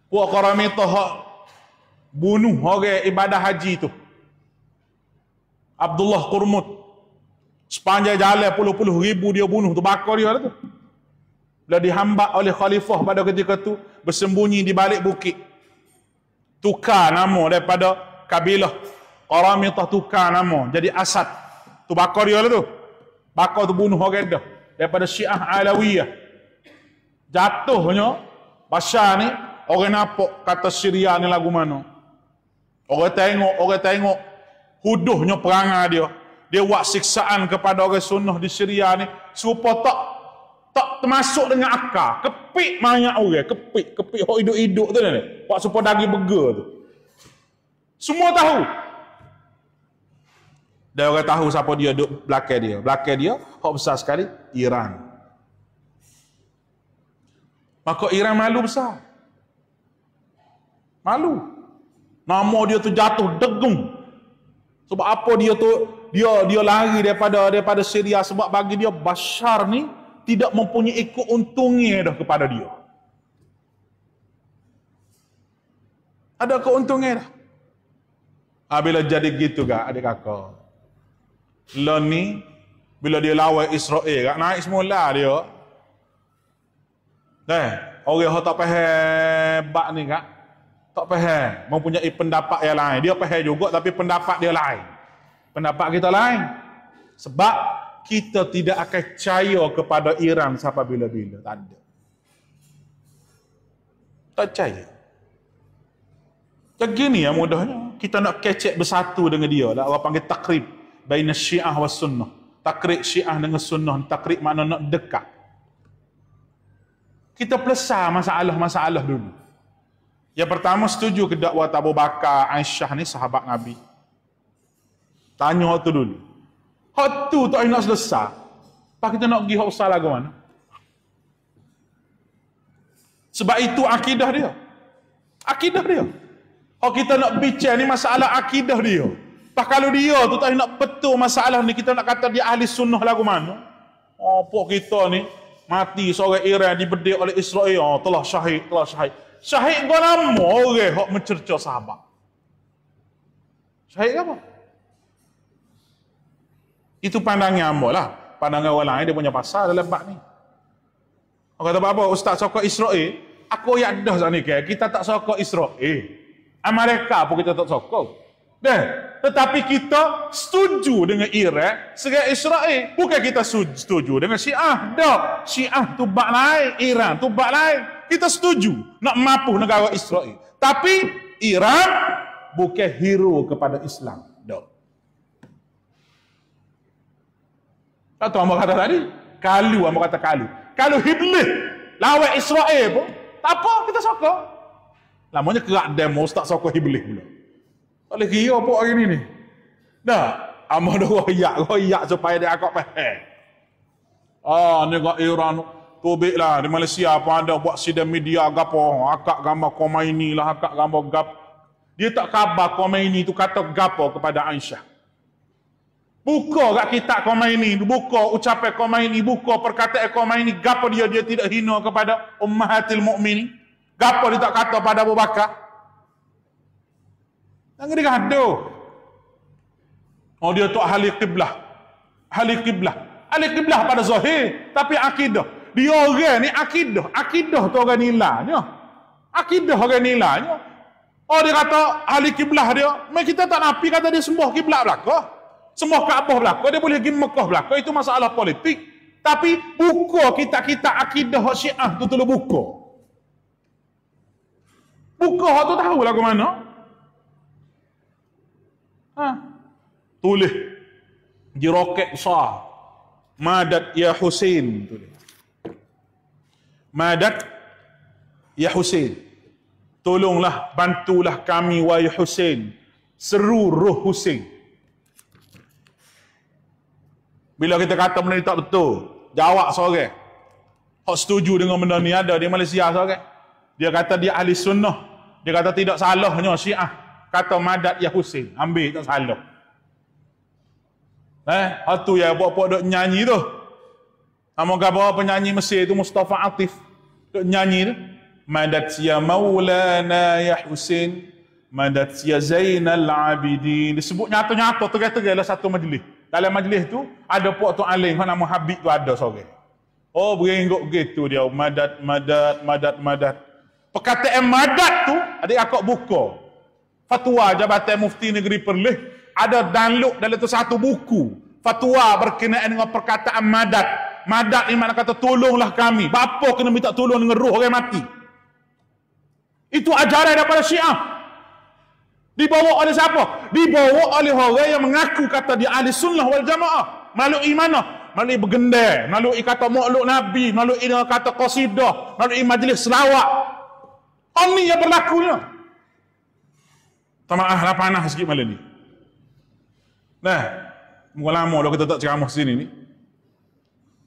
Puak Qaramitah hak bunuh orang ibadah haji tu. Abdullah Qurmut. Sepanjang jalan puluh-puluh ribu dia bunuh tu, bakar dia tu. Bila dihambak oleh khalifah pada ketika tu, bersembunyi di balik bukit. Tukar nama daripada kabilah Qaramitah, tukar nama jadi Asad. Tu bakar dia tu. Bakar tu bunuh orang dah. Daripada Syiah Alawiyah. Jatuhnya Bashar ni, orang nampak kata Syria ni lagu mana. Orang tengok huduhnya perangai dia. Dia buat siksaan kepada orang Sunnah di Syria ni supaya tak termasuk dengan akal. Kepik banyak orang, kepik hok hidup-hidup tu ni. Buat supaya daging burger tu. Semua tahu. Dan orang tahu siapa dia duduk belakang dia. Belakang dia, hok besar sekali, Iran. Maka Iran malu besar. Malu. Nama dia tu jatuh degung. Sebab apa dia tu dia lari daripada Syria, sebab bagi dia Bashar ni tidak mempunyai keuntungnya dah kepada dia. Ada keuntungnya dah. Bila jadi gitu kan adik kakak. Lah ni bila dia lawan Israel kan naik semula dia. Orang yang tak faham bab ni kan, tak faham, mempunyai pendapat yang lain. Dia faham juga tapi pendapat dia lain. Pendapat kita lain. Sebab kita tidak akan percaya kepada Iran sampai bila-bila. Tak ada. Tak percaya. Begini ya mudahnya. Kita nak kecek bersatu dengan dia. Orang panggil takrib. Baina Syiah wa Sunnah. Takrib Syiah dengan Sunnah. Takrib makna nak dekat. Kita pelesar masalah-masalah dulu. Yang pertama, setuju ke dakwah Abu Bakar, Aisyah ni sahabat Nabi. Tanya hak tu dulu. Hak tu tak nak selesai. Pak kita nak pergi hak besar lagu mana? Sebab itu akidah dia. Akidah dia. Hak kita nak bincang ni masalah akidah dia. Pas kalau dia tu tak nak betul masalah ni, kita nak kata dia ahli sunnah lagu mana? Oh, pok kita ni mati seorang Iran dibedik oleh Israel, oh, telah syahid. Syahid kau nama orang hok mencerca sahabat. Syahid apa? Itu pandangan hamba lah. Pandangan orang lain dia punya pasal dalam bab ni. Orang kata apa? Ustaz sokong Israel. Aku yang dah sana kita tak sokong Israel. Amerika pun kita tak sokong. Tetapi kita setuju dengan Iran sebagai Israel. Bukan kita setuju dengan Syiah. Tak. Syiah tu bab lain. Iran tu bab lain. Kita setuju nak mampu negara Israel. Tapi Iran bukan hero kepada Islam. Tak. Tak tahu hamba kata tadi. Hamba kata kalu. Kalau Iblis lawan Israel pun, tak apa, kita sokong. Lamanya kerak demo tak sokong Iblis pula. Tak boleh kira apa hari ni. Dah, hamba dah royak supaya dia akak faham. Ni kat Iran tubik lah. Di Malaysia pun ada buat sidang media gapo. Akak gambar Khomeini lah, akak gambar gap. Dia tak khabar Khomeini tu kata gapo kepada Aisyah. Buka kat kitab Khomeini, buka ucapan Khomeini, buka perkataan Khomeini, gapo dia tidak hina kepada ummahatil mukminin. Gapo dia tak kata pada Abu Bakar. Jangan dia gaduh. Oh dia tu ahli qiblah. Ahli qiblah pada zahir, tapi akidah. Dia orang ni akidah tu orang nilainya. Akidah orang nilainya. Oh dia kata ahli qiblah dia, kita tak nafi kata dia sembah kiblat belaka. Sembah Kaabah belaka, dia boleh pergi Mekah belaka, itu masalah politik. Tapi buka kitab-kitab akidah Syiah tu tolong buka. Buka tu tahu lagu mana? Tulis di roket besar. Madad ya Husain tulis. Madad ya Husain. Tolonglah, bantulah kami wahai Husain. Seru roh Husain. Bila kita kata benda ni tak betul, jawab seorang. Hak setuju dengan benda ni ada di Malaysia seorang. Dia kata dia ahli sunnah. Dia kata tidak salahnya Syiah. Kata Madad ya Husain. Ambil tak salah. Hak tu ya buat-buat duk nyanyi tu. Amoga bawa penyanyi Mesir tu Mustafa Atif. Duk nyanyi tu. Madad ya Maulana ya Husain. Madad ya Zainal Abidin. Disebut nyata-nyata tegak-tegak dalam satu majlis. Dalam majlis tu ada puak tu alim nama Habib tu ada seorang. Oh berenggok gitu dia madad. Perkataan madad tu adik akak buka. Fatwa Jabatan Mufti Negeri Perlis ada download dalam tu satu buku. Fatwa berkenaan dengan perkataan madad. Madad ni makna kata tolonglah kami. Bapa kena minta tolong dengan roh orang mati. Itu ajaran daripada Syiah. Dibawa oleh siapa? Dibawa oleh orang yang mengaku kata dia ahli sunnah wal jamaah. Melalui mana? Melalui bergendar, melalui kata maulud Nabi, melalui kata qasidah, melalui majlis selawat. Ini yang berlakunya. Tamaah lah panah sikit malam ni. Mula lama dah kita tak ceramah sini ni.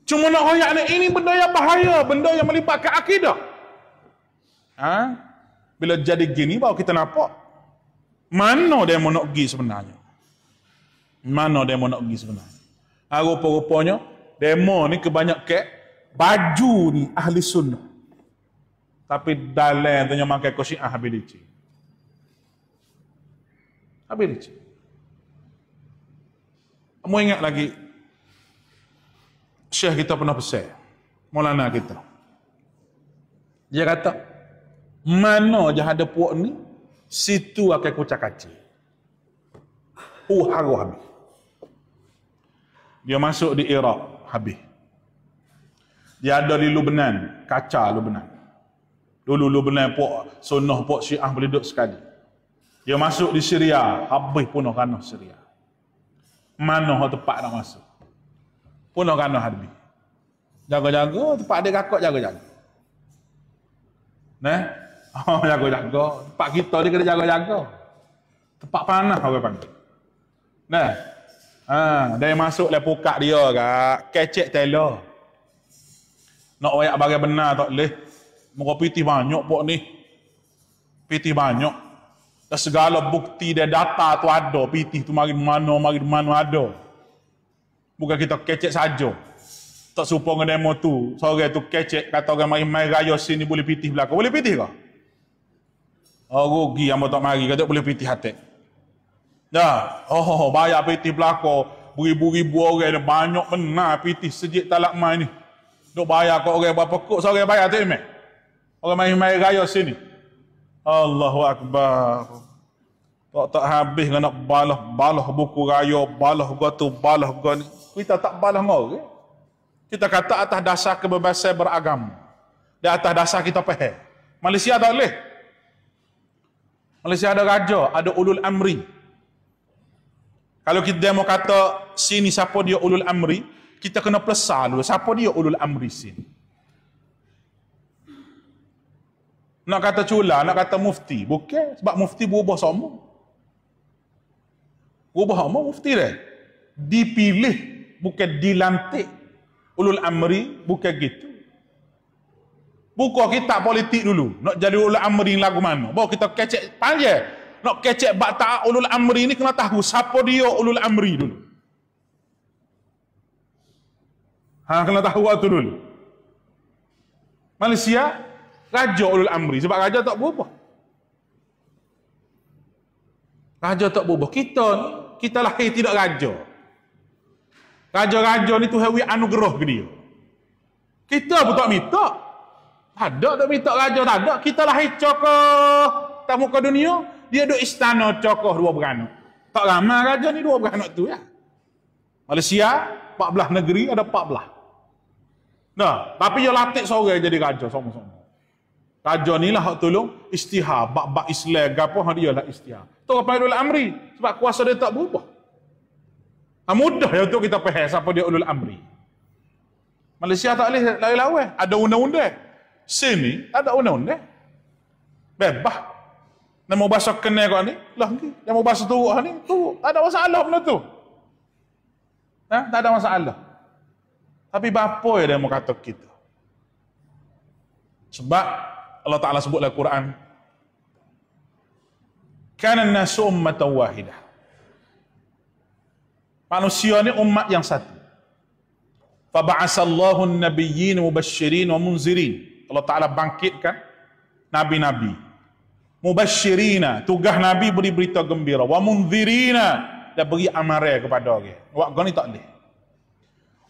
Cuma nak royak ni, ini benda yang bahaya, benda yang melibatkan akidah. Bila jadi gini baru kita nampak. Mana demo nak pergi sebenarnya? Rupa-rupanya demo ni kebanyakan baju ni ahli sunnah. Tapi dalam tu yang makan Syiah habis licin. Kamu ingat lagi Syekh kita pernah pesan, Maulana kita. Dia kata, mana je ada puak ni, situ akan kucak kacir. Haru habis. Dia masuk di Iraq, habis. Dia ada di Lubnan, kaca Lubnan. Dulu Lubnan puak sunnah puak Syiah boleh duduk sekali. Dia masuk di Syria, habis punah kanah Syria. Mana tempat nak masuk? Punah kanah habis. Jaga-jaga, tempat dia kakak jaga-jaga. Jaga-jaga. Tempat kita dia kena jaga-jaga. Tempat panah orang panggil. Dia masuk lah pukak dia kak. Kecek telah. Nak wayak bagai benar tak boleh. Muka pitih banyak pok ni. Pitih banyak. Dan segala bukti dia data tu ada, pitih tu mari mana ada. Bukan kita kecek saja. Tak serupa dengan demo tu. Seorang tu kecek kata orang mari raya sini boleh pitih belakang. Boleh pitih ke? Oh rugi hamba tak mari kata boleh pitih hati. Dah, bayar pitih belakang. Beribu-ribu orang banyak benar pitih sejik talak mai ni. Duk bayar kat orang berapa kok seorang bayar tu emek. Orang mari raya sini. Allahu Akbar. Tak habis nak balah buku raya, balah gotu, balah gon. Kita tak balah ngor. Kita kata atas dasar kebebasan beragama. Di atas dasar kita faham. Malaysia tak boleh. Malaysia ada raja, ada ulul amri. Kalau kita mau kata sini siapa dia ulul amri, kita kena pelesar dulu. Siapa dia ulul amri sini? Nak kata cula, nak kata mufti. Bukan, sebab mufti berubah semua. Berubah semua mufti dia. Dipilih, bukan dilantik. Ulul amri, bukan gitu. Buka kitab politik dulu. Nak jadi ulul amri lagu mana? Bawa kita kecek panjang. Nak kecek bak ta'ak ulul amri ni kena tahu siapa dia ulul amri dulu. Kena tahu waktu dulu. Malaysia, raja ulul amri. Sebab raja tak berubah. Raja tak berubah. Kita lahir tidak raja. Raja-raja ni Tuhan wi anugerah ke dia. Kita pun tak minta. Tak ada tak minta raja, tak ada. Kita lahir cokoh tak muka dunia, dia duduk istana cokoh 2 beranak. Tak ramai raja ni 2 beranak tu ya. Malaysia 14 negeri ada 14. Nah, tapi dia latih seorang jadi raja sama-sama. Raja ni lah hak tolong istihar, bab-bab Islam gapo hak dia lah istihar. Tu apa ulul amri sebab kuasa dia tak berubah. Mudah ya untuk kita faham siapa dia ulul amri. Malaysia tak boleh lawan-lawan, ada undang-undang. Sini ada undang-undang. Bebas. Nak mau bahasa kenal kau ni, lah ni. Yang mau bahasa turuk ni, turuk. Tak ada masalah benda tu. Tak ada masalah. Tapi apa yang dia mau kata kita? Sebab Allah Ta'ala sebut dalam Quran, kana an-nasu ummatan wahidah. Manusia ni umat yang satu. Fa ba'asallahu an-nabiyyin mubasysyirin wa munzirin. Allah Ta'ala bangkitkan nabi-nabi. Mubashirina, tugas Nabi beri berita gembira. Wa munzirina, dan beri amaran kepada orang. Wak ni tak boleh.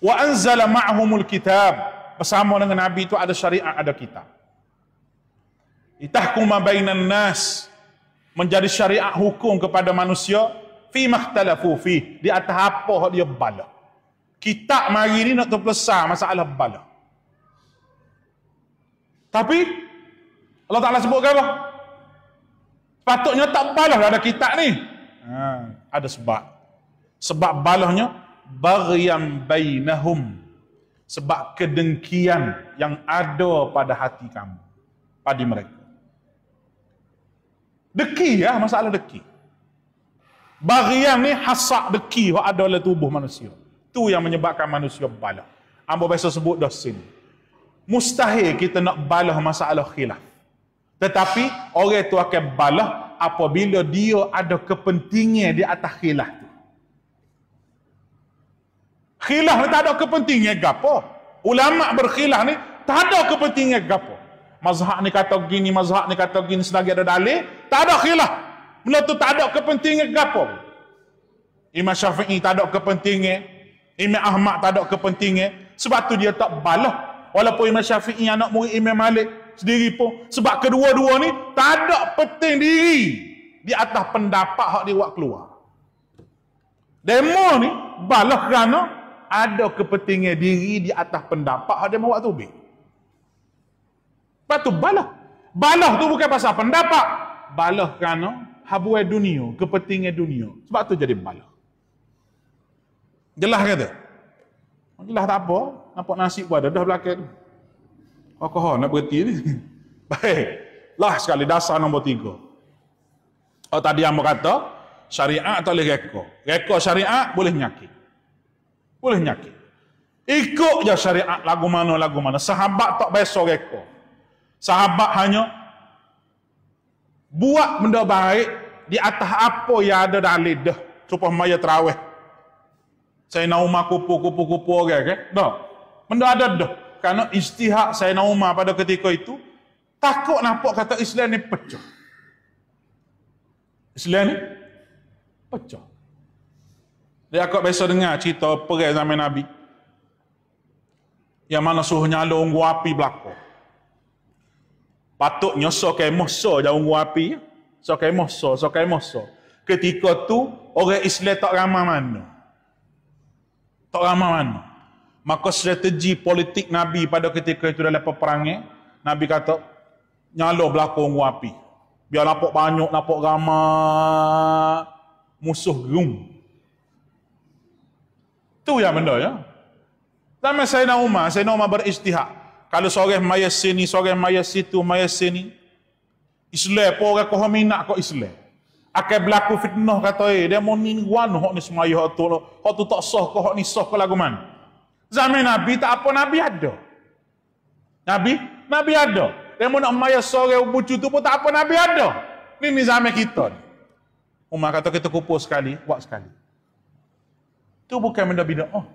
Wa anzala ma'humul kitab. Bersama dengan Nabi itu ada syariat, ada kitab. Itahkum bainan nas, menjadi syariat hukum kepada manusia fi makhtalafu fi, di atas apa dia bala. Kitab mari ni nak terpelesar masalah bala. Tapi Allah Ta'ala sebut apa? Patutnya tak balah ada kitab ni. Ada sebab. Sebab balahnya baghyan bainahum. Sebab kedengkian yang ada pada hati kamu, pada mereka. Deki ya, masalah deki. Baghyan ni hasad deki yang ada dalam tubuh manusia. Tu yang menyebabkan manusia balah. Ambo biasa sebut dah sini. Mustahil kita nak balah masalah khilaf. Tetapi orang tu akan balah apabila dia ada kepentingan di atas khilaf tu. Khilaf ni tak ada kepentingan gapo. Ulama berkhilaf ni tak ada kepentingan gapo. Mazhab ni kata gini, mazhab ni kata gini, selagi ada dalil, tak ada khilaf. Benda tu tak ada kepentingan gapo. Imam Syafi'i tak ada kepentingan, Imam Ahmad tak ada kepentingan, sebab tu dia tak balah. Walaupun Imam Syafi'i anak murid Imam Malik sendiri pun, sebab kedua-dua ni tak ada penting diri di atas pendapat hak dia buat keluar. Demo ni balah kerana ada kepentingan diri di atas pendapat hak dia buat tubik. Lepas tu balah. Balah tu bukan pasal pendapat. Balah kerana habuai dunia, kepentingan dunia. Sebab tu jadi balah. Jelas kata? Jelas tak apa. Nampak nasib pun ada dah belakang tu. Kau nak berhenti ni. Baik. Lah sekali dasar nombor 3. Oh tadi yang berkata syariat tak boleh reka. Reka syariat boleh nyakit. Boleh nyakit. Ikut je syariat lagu mana. Sahabat tak biasa reka. Sahabat hanya buat benda baik di atas apa yang ada dalil dah supaya maya terawih. Sayyidina Umar kupu orang kan? Dah. Benda ada dah. Karena ijtihad Sayyidina Umar pada ketika itu takut nampak kata Islam ni pecah. Islam ni pecah. Dia akak biasa dengar cerita perang zaman Nabi. Yang mana suruh nyala unggu api belakang. Patutnya sokai mosa jauh unggu api. Sokai mosa. Ketika tu orang Islam tak ramai mana. Tak ramai mana. Maka strategi politik Nabi pada ketika itu dalam peperangan, Nabi kata, nyala belakang unggu api. Biar nampak banyak, nampak ramai musuh gerung. Tu yang benda ya. Zaman Sayyidina Umar berijtihad. Kalau seorang maya sini, seorang maya situ, maya sini. Islam pun orang kau minat kau Islam. Akan berlaku fitnah kata dia mau ni wan hok ni semaya hok tu tak sah kau hok ni sah kau lagu mana. Zaman Nabi tak apa Nabi ada. Nabi ada. Dia mau nak maya seorang bucu tu pun tak apa Nabi ada. Ni zaman kita ni. Umar kata kita kumpul sekali, buat sekali. Itu bukan benda bid'ah.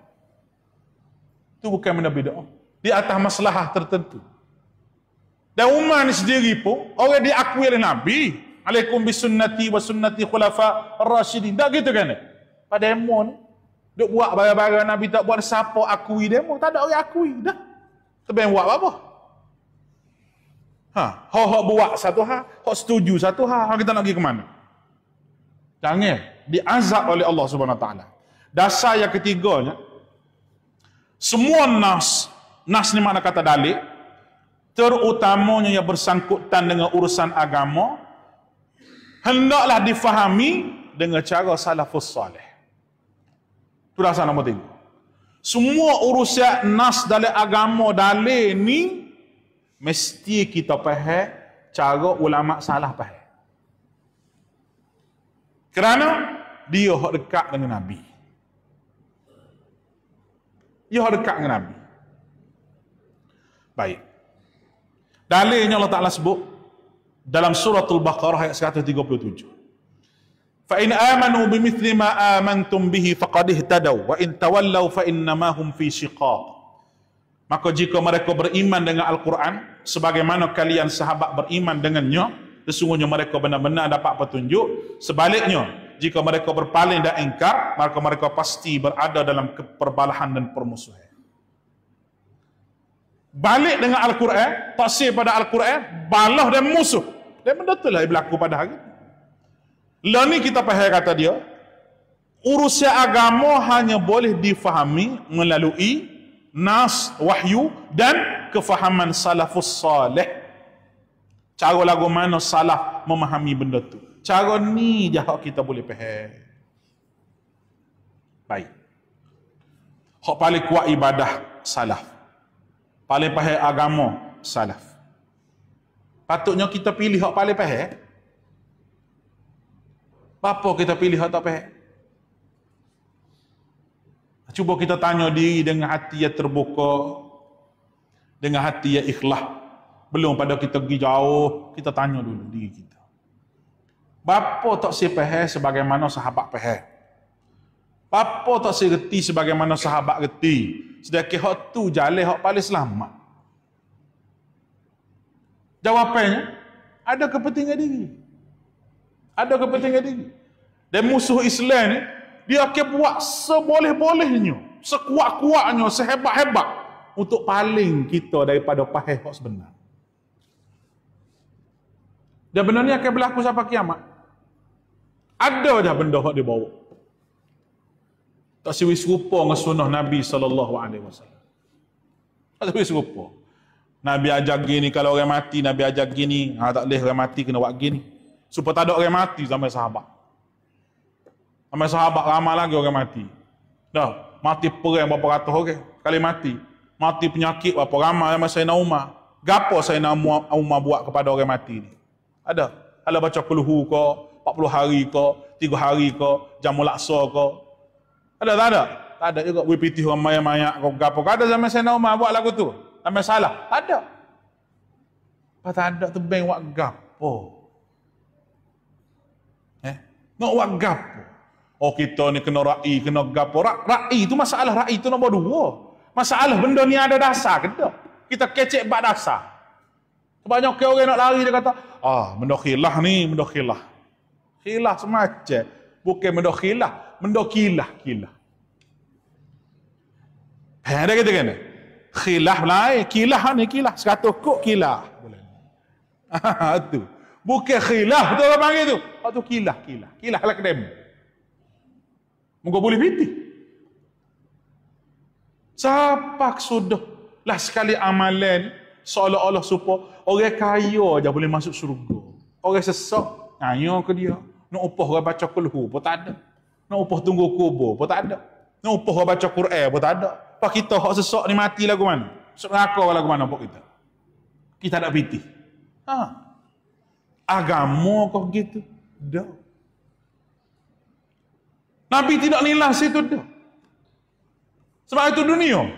Itu bukan benda bid'ah. Di atas masalah tertentu. Dan Umar ni sendiri pun, orang diakui oleh Nabi. Alaikum bisunnati wa sunnati khulafa ar-rasyidin. Tak gitu kan? Pada emo ni, duk buat barang-barang Nabi tak buat, siapa akui demo. Tak ada orang akui. Dah. Tebang buat apa-apa. Hak buat satu hal, hak setuju satu hal. Kita nak pergi ke mana? Jangan. Diazab oleh Allah Subhanahu Wa Taala. Dasar yang ketiganya, semua nas ni makna kata dalil, terutamanya yang bersangkutan dengan urusan agama, hendaklah difahami dengan cara salafus salih. Itu dasar nombor 3. Semua urusan nas dalam agama dalil ni, mesti kita faham cara ulama salah faham. Kerana dia dekat dengan Nabi. Dia dekat dengan Nabi. Baik. Dalilnya Allah Ta'ala sebut dalam suratul Baqarah ayat 137. Fa in amanu bimithli ma amantum bihi faqad ihtadaw wa in tawallaw fa innama hum fi shiqaq. Maka jika mereka beriman dengan Al-Quran sebagaimana kalian sahabat beriman dengannya, sesungguhnya mereka benar-benar dapat petunjuk. Sebaliknya, jika mereka berpaling dan ingkar, maka mereka pasti berada dalam keperbalahan dan permusuhan. Balik dengan Al-Quran, taksir pada Al-Quran, balah dan musuh. Dan benda itulah yang berlaku pada hari ini. Lalu ni kita faham kata dia, urusan agama hanya boleh difahami melalui nas, wahyu dan kefahaman salafus salih. Cara lagu mana salaf memahami benda tu. Cara ni je hak kita boleh faham. Baik. Hak paling kuat ibadah salaf. Paling faham agama salaf. Patutnya kita pilih hak paling faham. Apa kita pilih hak tak faham? Cuba kita tanya diri dengan hati yang terbuka, dengan hati yang ikhlas. Belum pada kita pergi jauh, kita tanya dulu diri kita. Bapa tak si faham sebagaimana sahabat faham. Bapa tak si reti sebagaimana sahabat reti. Sedangkan hak tu jalan hak paling selamat. Jawapannya, ada kepentingan diri. Ada kepentingan diri. Dan musuh Islam ni, dia akan buat seboleh-bolehnya, sekuat-kuatnya, sehebat-hebat untuk paling kita daripada faham hak sebenar. Dan benda ni akan berlaku sampai kiamat. Ada dah benda yang dia bawa. Tak siwi serupa dengan sunnah Nabi SAW. Tak siwi serupa. Nabi ajar gini, kalau orang mati, Nabi ajar gini. Tak boleh orang mati kena buat gini. Supaya tak ada orang mati sampai sahabat. Sampai sahabat ramai lagi orang mati. Dah, mati perang berapa ratus orang. Kali mati. Mati penyakit berapa ramai sama Sayyidina Umar. Gapo Sayyidina Umar buat kepada orang mati ni? Ada. Kalau baca kulhu ke, 40 hari ke, 3 hari ke, jamu laksa ke. Ada tak ada? Tak ada juga. WPT orang mayak-mayak ke, gapo. Ada zaman Sayyidina Umar buat lagu tu. Sampai salah. Tak ada. Apa tak ada tu bank buat gapo. Nak buat gapo? Oh kita ni kena ra'i, kena gapo. Ra'i tu masalah ra'i tu nombor 2. Masalah benda ni ada dasar ke tak? Kita kecek bab dasar. Banyak orang nak lari dia kata, benda khilaf ni, benda khilaf. Khilaf semacam. Bukan benda khilaf, benda kilah. Ada kata kan? Khilaf lain, kilah ni kilah. 100 kok kilah. Tu. Bukan khilaf, betul orang panggil tu. Tu kilah. Kilah lah kedem. Moga boleh piti. Siapa sudah lah sekali amalan seolah-olah supaya orang kaya aja boleh masuk syurga. Orang sesak tanya ke dia, nak upah orang baca kulhu pun tak ada. Nak upah tunggu kubur pun tak ada. Nak upah orang baca Quran pun tak ada. Pak kita hak sesak ni mati lagu mana? Masuk neraka lagu mana pak kita? Kita tak piti. Agama kau gitu. Dah. Nabi tidak nilai situ dah. Sebab itu dunia.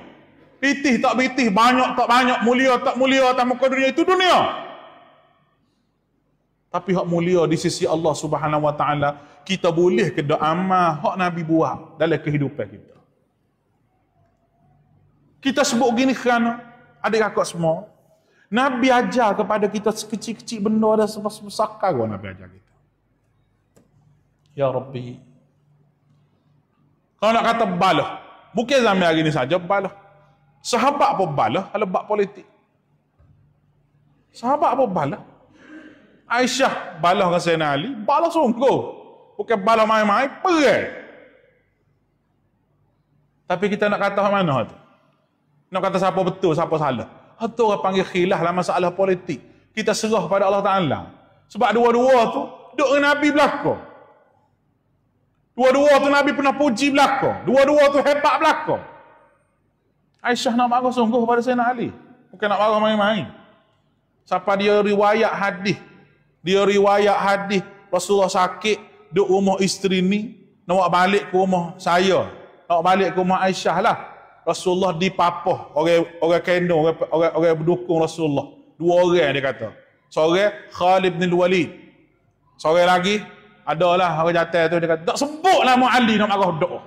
Pitih tak pitih, banyak tak banyak, mulia tak mulia atas muka dunia, itu dunia. Tapi hak mulia di sisi Allah Subhanahu Wa Taala, kita boleh ke dak amal hak Nabi buat dalam kehidupan kita. Kita sebut gini kerana adik kakak semua, Nabi ajar kepada kita sekecil-kecil benda ada sebesar kau Nabi ajar kita. Ya Rabbi. Kalau nak kata balah, bukan zaman hari ni saja balah. Sahabat pun balah kalau bab politik. Sahabat pun balah. Aisyah balah dengan Sayyidina Ali, balah sungguh. Bukan balah main-main, perang. Tapi kita nak kata mana tu? Nak kata siapa betul, siapa salah. Itu orang panggil khilaf dalam masalah politik. Kita serah pada Allah Ta'ala. Sebab dua-dua tu, duduk dengan Nabi belakang. Dua-dua tu Nabi pernah puji belakang. Dua-dua tu hebat belakang. Aisyah nak marah sungguh pada Sayyidina Ali. Bukan nak marah main-main. Siapa dia riwayat hadis. Dia riwayat hadis. Rasulullah sakit. Duduk rumah isteri ni. Nak balik ke rumah saya. Nak balik ke rumah Aisyah lah. Rasulullah dipapah. Orang kandung. Orang berdukung Rasulullah. 2 orang dia kata. Seorang Khalid bin Walid. Seorang lagi. Adalah orang jatuh tu dia kata, tak sebut nama Ali nak marah doa.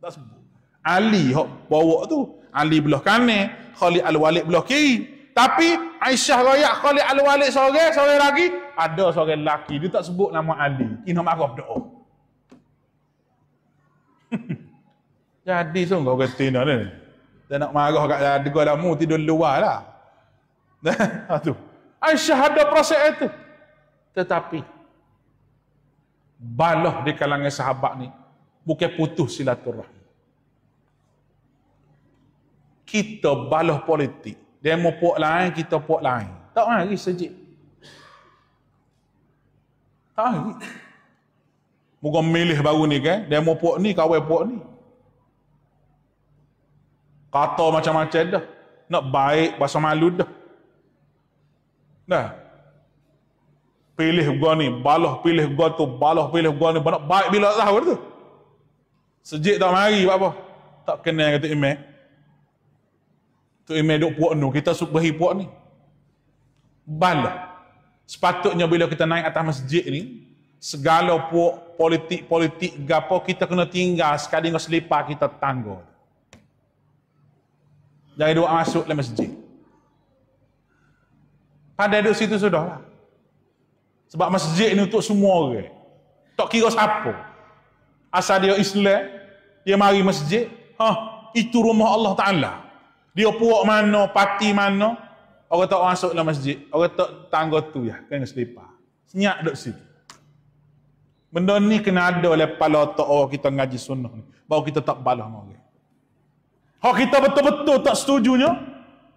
Tak sebut. Ali hok bawa tu, Ali belah kanan, Khalid Al-Walid belah kiri. Tapi Aisyah royak Khalid Al-Walid seorang lagi, ada seorang lelaki dia tak sebut nama Ali, dia nak marah doa. Jadi sungguh kata ni. Dia nak marah kat dekat dalam tidur luar lah. Tu. Aisyah ada proses itu. Tetapi balah di kalangan sahabat ni bukan putus silaturahmi. Kita balah politik. Demo puak lain, kita puak lain. Tak mari sejik. Tak mari. Bukan milih baru ni kan, demo puak ni, kawan puak ni. Kata macam-macam dah. Nak baik, bahasa malu dah. Dah. Pilih gua ni, balah pilih gua tu, balah pilih gua ni, nak baik bila tahu tu. Sejik tak mari apa? Tak kenal kata imam. Tu imam duk puak nu, kita subahi puak ni. Balah. Sepatutnya bila kita naik atas masjid ni, segala puak politik gapo kita kena tinggal sekali dengan selipar kita tangga. Jangan duk masuk dalam masjid. Pada duduk situ sudahlah. Sebab masjid ni untuk semua orang. Tak kira siapa. Asal dia Islam, dia mari masjid, itu rumah Allah Ta'ala. Dia puak mana, parti mana, orang tak masuk dalam masjid. Orang tak tangga tu ya, kena selipar. Senyap duduk situ. Benda ni kena ada oleh kepala otak orang kita ngaji sunnah ni. Baru kita tak balah dengan orang. Hak kita betul-betul tak setujunya,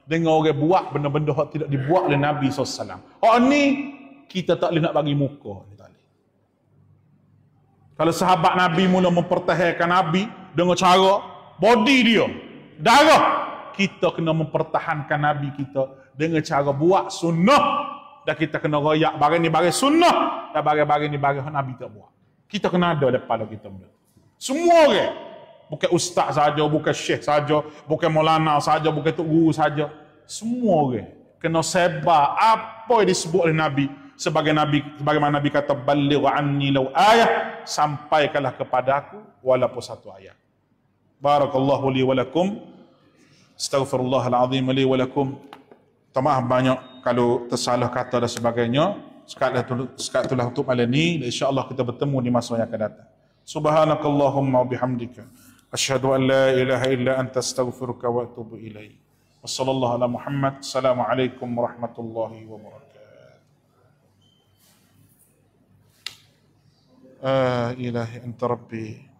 dengan orang buat benda-benda hak tidak dibuat oleh Nabi SAW. Hak ni, kita tak boleh nak bagi muka. Kalau sahabat Nabi mula mempertahankan Nabi dengan cara body dia, darah, kita kena mempertahankan Nabi kita dengan cara buat sunnah. Dan kita kena royak barang ni barang sunnah, dan barang-barang ni barang Nabi tak buat. Kita kena ada daripada kita benda. Semua orang, bukan ustaz saja, bukan syekh saja, bukan maulana saja, bukan tok guru saja. Semua orang kena sebar apa yang disebut oleh Nabi sebagaimana Nabi kata, balligh anni law ayah, sampaikanlah kepadaku walaupun satu ayat. Barakallahu li wa lakum. Astaghfirullahal azim li wa lakum. Maaf banyak kalau tersalah kata dan sebagainya. Sekat itulah untuk malam ni. InsyaAllah kita bertemu di masa yang akan datang. Subhanakallahumma wa bihamdika, asyhadu an la ilaha illa anta, astaghfiruka wa atubu ilaik. Wassallallahu ala Muhammad. Assalamualaikum warahmatullahi wabarakatuh. Ilahi anta rabbi.